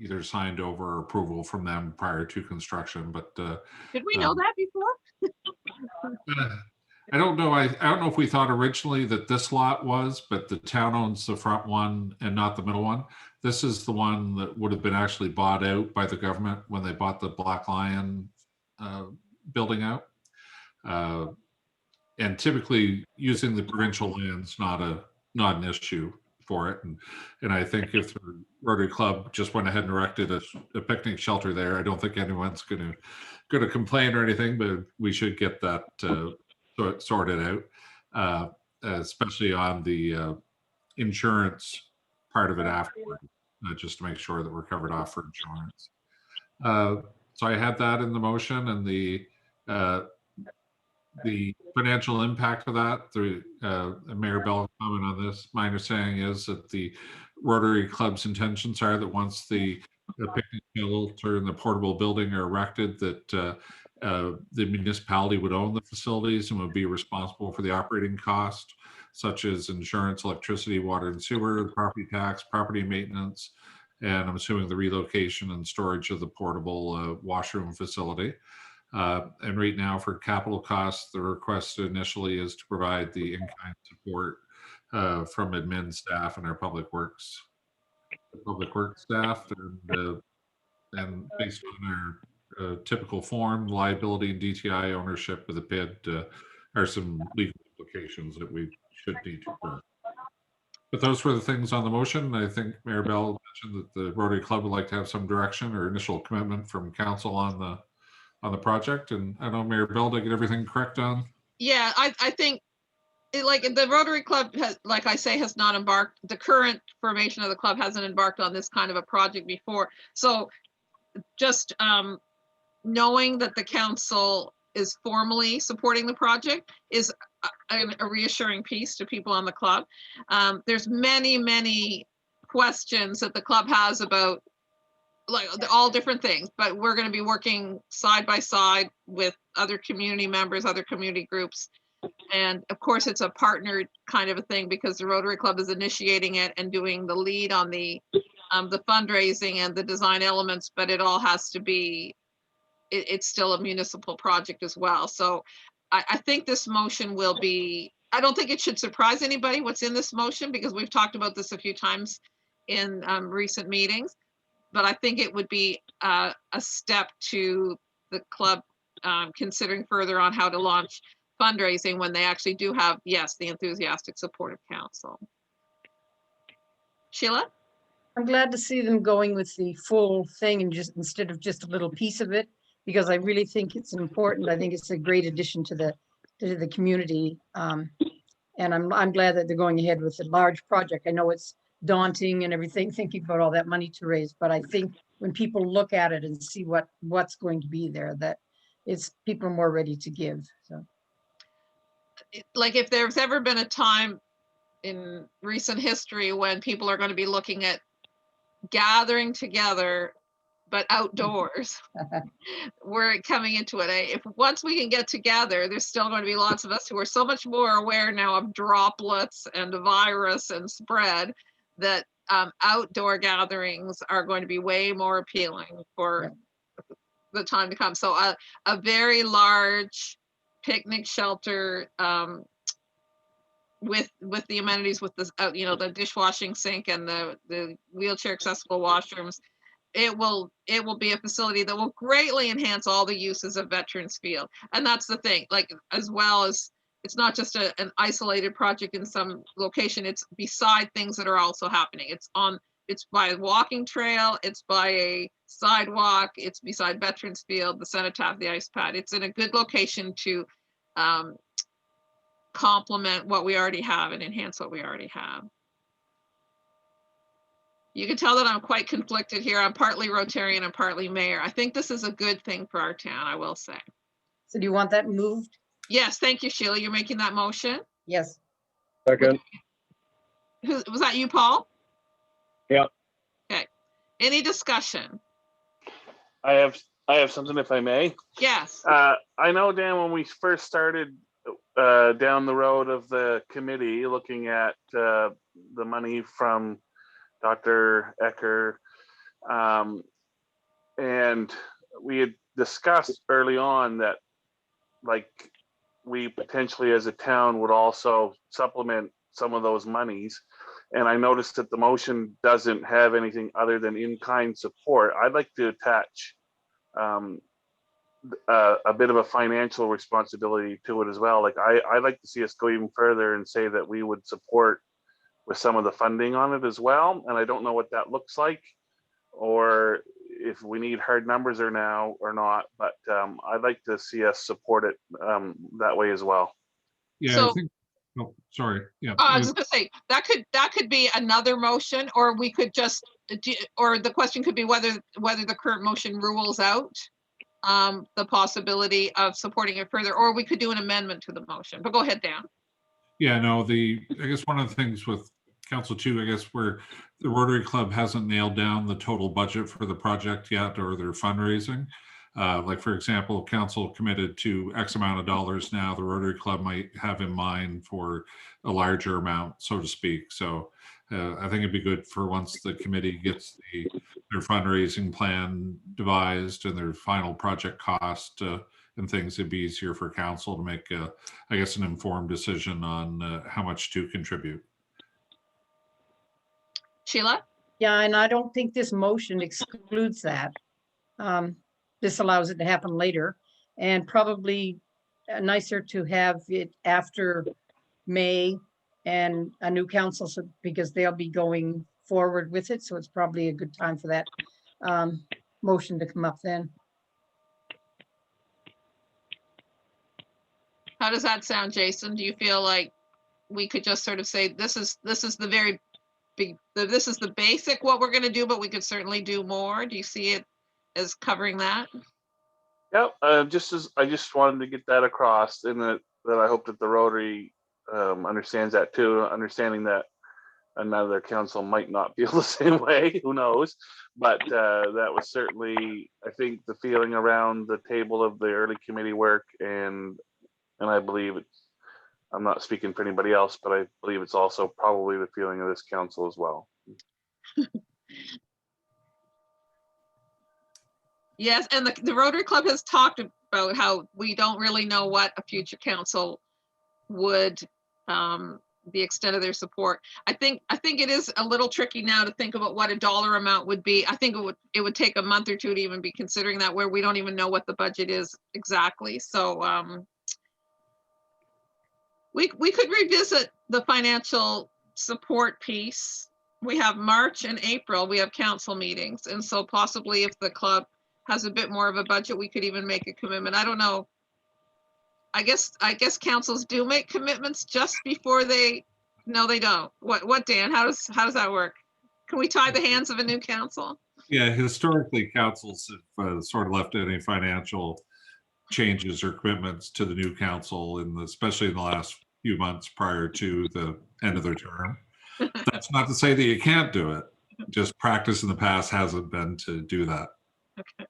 either signed over or approval from them prior to construction. But did we know that before? I don't know. I don't know if we thought originally that this lot was, but the town owns the front one and not the middle one. This is the one that would have been actually bought out by the government when they bought the Black Lion building out. And typically using the provincial land's not an issue for it. And I think if the Rotary Club just went ahead and erected a picnic shelter there, I don't think anyone's going to complain or anything, but we should get that sorted out, especially on the insurance part of it afterward, just to make sure that we're covered off for insurance. So I had that in the motion, and the financial impact of that, Mayor Bell comment on this. My understanding is that the Rotary Club's intentions are that once the picnic shelter and the portable building are erected, that the municipality would own the facilities and would be responsible for the operating cost, such as insurance, electricity, water and sewer, property tax, property maintenance, and I'm assuming the relocation and storage of the portable washroom facility. And right now for capital costs, the request initially is to provide the in-kind support from admin staff and our public works staff, and based on our typical form, liability and DTI ownership of the PID are some legal implications that we should need to prove. But those were the things on the motion. I think Mayor Bell mentioned that the Rotary Club would like to have some direction or initial commitment from council on the project. And I don't know, Mayor Bell, did I get everything correct on? Yeah, I think like the Rotary Club has, like I say, has not embarked, the current formation of the club hasn't embarked on this kind of a project before. So just knowing that the council is formally supporting the project is a reassuring piece to people on the club. There's many questions that the club has about like all different things, but we're going to be working side by side with other community members, other community groups. And of course, it's a partnered kind of a thing because the Rotary Club is initiating it and doing the lead on the fundraising and the design elements, but it all has to be, it's still a municipal project as well. So I think this motion will be, I don't think it should surprise anybody what's in this motion because we've talked about this a few times in recent meetings, but I think it would be a step to the club considering further on how to launch fundraising when they actually do have, yes, the enthusiastic support of council. Sheila? I'm glad to see them going with the full thing and just instead of just a little piece of it, because I really think it's important. I think it's a great addition to the community. And I'm glad that they're going ahead with a large project. I know it's daunting and everything, thinking about all that money to raise, but I think when people look at it and see what's going to be there, that it's people are more ready to give. So Like if there's ever been a time in recent history when people are going to be looking at gathering together but outdoors, we're coming into it. If once we can get together, there's still going to be lots of us who are so much more aware now of droplets and virus and spread that outdoor gatherings are going to be way more appealing for the time to come. So a very large picnic shelter with the amenities, with the the dishwashing sink and the wheelchair accessible washrooms, it will be a facility that will greatly enhance all the uses of Veterans Field. And that's the thing, like as well as it's not just an isolated project in some location, it's beside things that are also happening. It's by a walking trail, it's by a sidewalk, it's beside Veterans Field, the cenotaph, the ice pad. It's in a good location to complement what we already have and enhance what we already have. You can tell that I'm quite conflicted here. I'm partly Rotarian and partly mayor. I think this is a good thing for our town, I will say. do you want that moved? Yes, thank you, Sheila. You're making that motion. Yes. Second. Was that you, Paul? Yeah. Okay. Any discussion? I have something, if I may. Yes. I know, Dan, when we first started down the road of the committee looking at the money from Dr. Ecker, and we had discussed early on that like we potentially as a town would also supplement some of those monies. And I noticed that the motion doesn't have anything other than in-kind support. I'd like to attach a bit of a financial responsibility to it as well. Like I'd like to see us go even further and say that we would support with some of the funding on it as well. And I don't know what that looks like or if we need hard numbers or now or not, but I'd like to see us support it that way as well. Yeah, So- I think, oh, sorry. Yeah. I was just gonna say, that could be another motion, or we could just, or the question could be whether the current motion rules out the possibility of supporting it further, or we could do an amendment to the motion, but go ahead, Dan. Yeah, no, I guess one of the things with Council 2, I guess where the Rotary Club hasn't nailed down the total budget for the project yet or their fundraising. Like for example, council committed to X amount of dollars now, the Rotary Club might have in mind for a larger amount, so to speak. So I think it'd be good for once the committee gets their fundraising plan devised and their final project cost and things, it'd be easier for council to make, I guess, an informed decision on how much to contribute. Sheila? Yeah, and I don't think this motion excludes that. This allows it to happen later, and probably nicer to have it after May and a new council, so because they'll be going forward with it, so it's probably a good time for that motion to come up then. How does that sound, Jason? Do you feel like we could just sort of say, this is the very big, this is the basic what we're gonna do, but we could certainly do more? Do you see it as covering that? Yep, I just wanted to get that across, and that I hope that the Rotary understands that too, understanding that another council might not feel the same way, who knows? But that was certainly, I think, the feeling around the table of the early committee work, and I believe it's, I'm not speaking for anybody else, but I believe it's also probably the feeling of this council as well. Yes, and the Rotary Club has talked about how we don't really know what a future council would, the extent of their support. I think it is a little tricky now to think about what a dollar amount would be. I think it would take a month or two to even be considering that, where we don't even know what the budget is exactly. So we could revisit the financial support piece. We have March and April, we have council meetings. And so possibly if the club has a bit more of a budget, we could even make a commitment. I don't know. I guess councils do make commitments just before they, no, they don't. What, Dan, how does that work? Can we tie the hands of a new council? Yeah, historically, councils have sort of left any financial changes or commitments to the new council, especially in the last few months prior to the end of their term. That's not to say that you can't do it. Just practice in the past hasn't been to do that. Okay.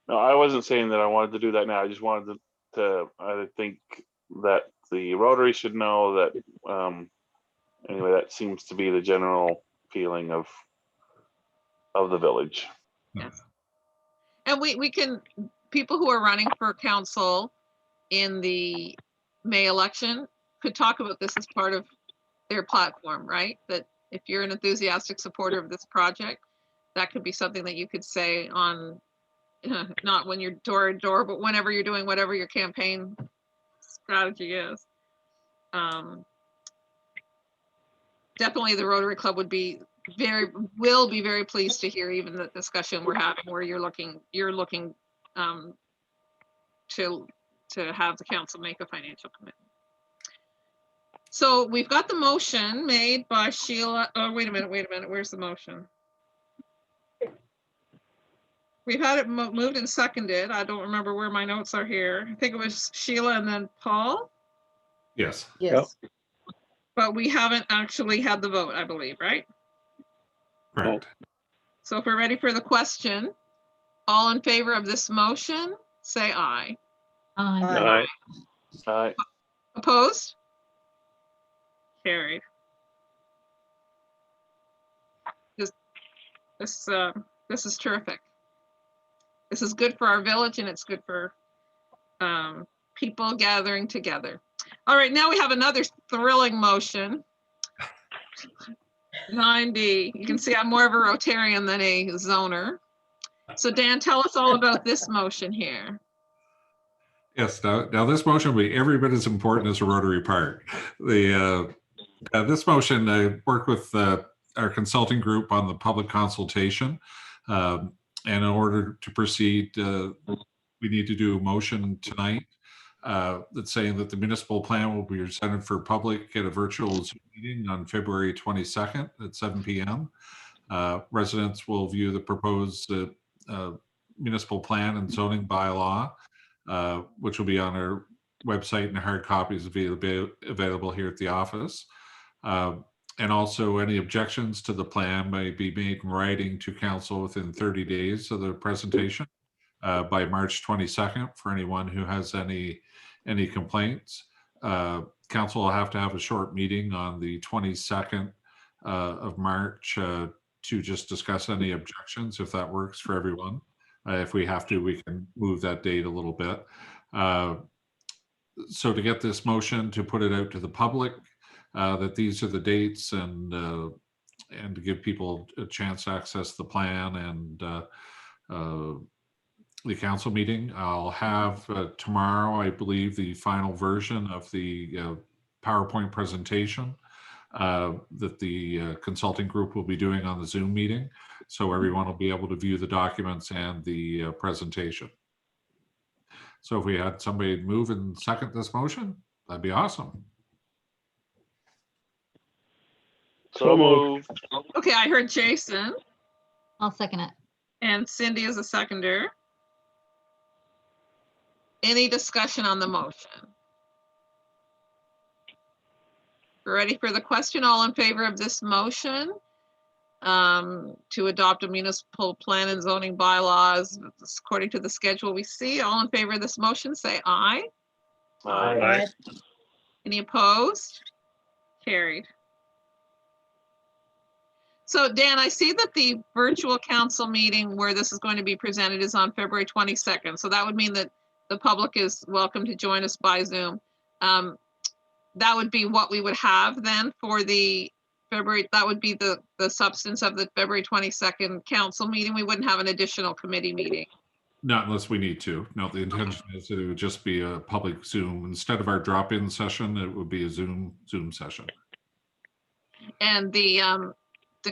No, I wasn't saying that I wanted to do that now. I just wanted I think that the Rotary should know that, anyway, that seems to be the general feeling of the village. Yes. And we can, people who are running for council in the May election could talk about this as part of their platform, right? That if you're an enthusiastic supporter of this project, that could be something that you could say on, not when you're door to door, but whenever you're doing whatever your campaign strategy is. Definitely the Rotary Club will be very pleased to hear even the discussion we're having, where you're looking to have the council make a financial commitment. So we've got the motion made by Sheila. Oh, wait a minute. Where's the motion? We've had it moved and seconded. I don't remember where my notes are here. I think it was Sheila and then Paul, Yes. Yes. but we haven't actually had the vote, I believe, right? Correct. So if we're ready for the question, all in favor of this motion, say aye. Aye. Aye. Opposed? Carried. This is terrific. This is good for our village, and it's good for people gathering together. All right, now we have another thrilling motion. 9D. You can see I'm more of a Rotarian than a zoner. So Dan, tell us all about this motion here. Yes. Now this motion will be every bit as important as a Rotary Park. This motion, I worked with our consulting group on the public consultation. And in order to proceed, we need to do a motion tonight that's saying that the municipal plan will be presented for public at a virtual Zoom meeting on February 22nd at 7 p.m. Residents will view the proposed municipal plan and zoning bylaw, which will be on our website, and hard copies available here at the office. And also any objections to the plan may be made in writing to council within 30 days of the presentation by March 22nd for anyone who has any complaints. Council will have to have a short meeting on the 22nd of March to just discuss any objections, if that works for everyone. If we have to, we can move that date a little bit. So to get this motion, to put it out to the public, that these are the dates, and to give people a chance to access the plan and the council meeting. I'll have tomorrow, I believe, the final version of the PowerPoint presentation that the consulting group will be doing on the Zoom meeting. So everyone will be able to view the documents and the presentation. So if we had somebody move and second this motion, that'd be awesome. So moved. Okay, I heard Jason I'll second it. and Cindy is a seconder. Any discussion on the motion? We're ready for the question. All in favor of this motion to adopt a municipal plan and zoning bylaws according to the schedule we see? All in favor of this motion, say aye. Aye. Any opposed? Carried. So Dan, I see that the virtual council meeting where this is going to be presented is on February 22nd. So that would mean that the public is welcome to join us by Zoom. That would be what we would have then for the February, that would be the substance of the February 22nd council meeting. We wouldn't have an additional committee meeting. Not unless we need to. No, the intention is that it would just be a public Zoom. Instead of our drop-in session, it would be a Zoom session. And the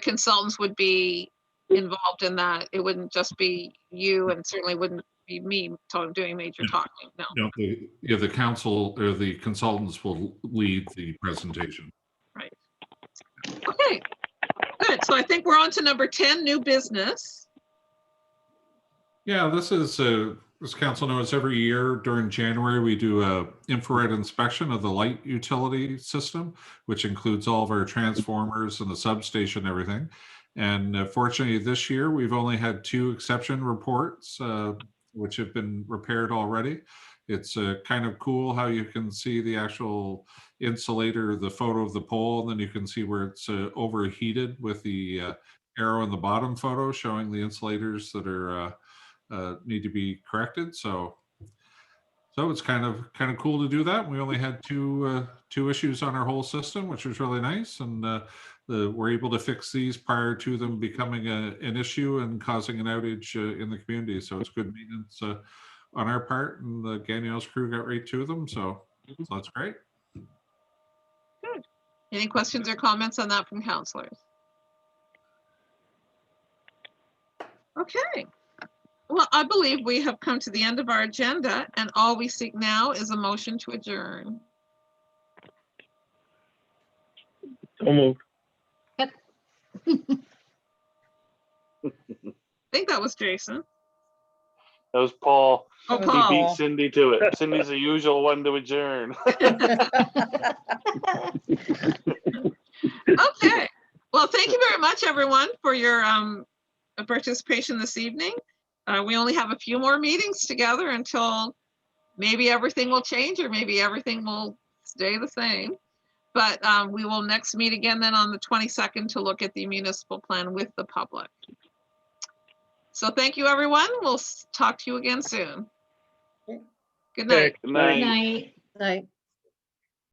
consultants would be involved in that. It wouldn't just be you, and certainly wouldn't be me doing major talking. No. No, the council or the consultants will lead the presentation. Right. Okay, good. So I think we're on to number 10, new business. Yeah, this is, as council knows, every year during January, we do a infrared inspection of the light utility system, which includes all of our transformers and the substation, everything. And fortunately, this year, we've only had 2 exception reports, which have been repaired already. It's kind of cool how you can see the actual insulator, the photo of the pole, and then you can see where it's overheated with the arrow in the bottom photo showing the insulators that are need to be corrected. So it's kind of cool to do that. We only had two issues on our whole system, which was really nice, and we're able to fix these prior to them becoming an issue and causing an outage in the community. So it's good maintenance on our part, and the Gagnon crew got right to them. So that's great. Good. Any questions or comments on that from councilors? Okay. Well, I believe we have come to the end of our agenda, and all we seek now is a motion to adjourn. So moved. I think that was Jason. That was Paul. Oh, He Paul. beat Cindy to it. Cindy's the usual one to adjourn. Okay. Well, thank you very much, everyone, for your participation this evening. We only have a few more meetings together until maybe everything will change or maybe everything will stay the same. But we will next meet again then on the 22nd to look at the municipal plan with the public. So thank you, everyone. We'll talk to you again soon. Good night. Good night. Good night. Night.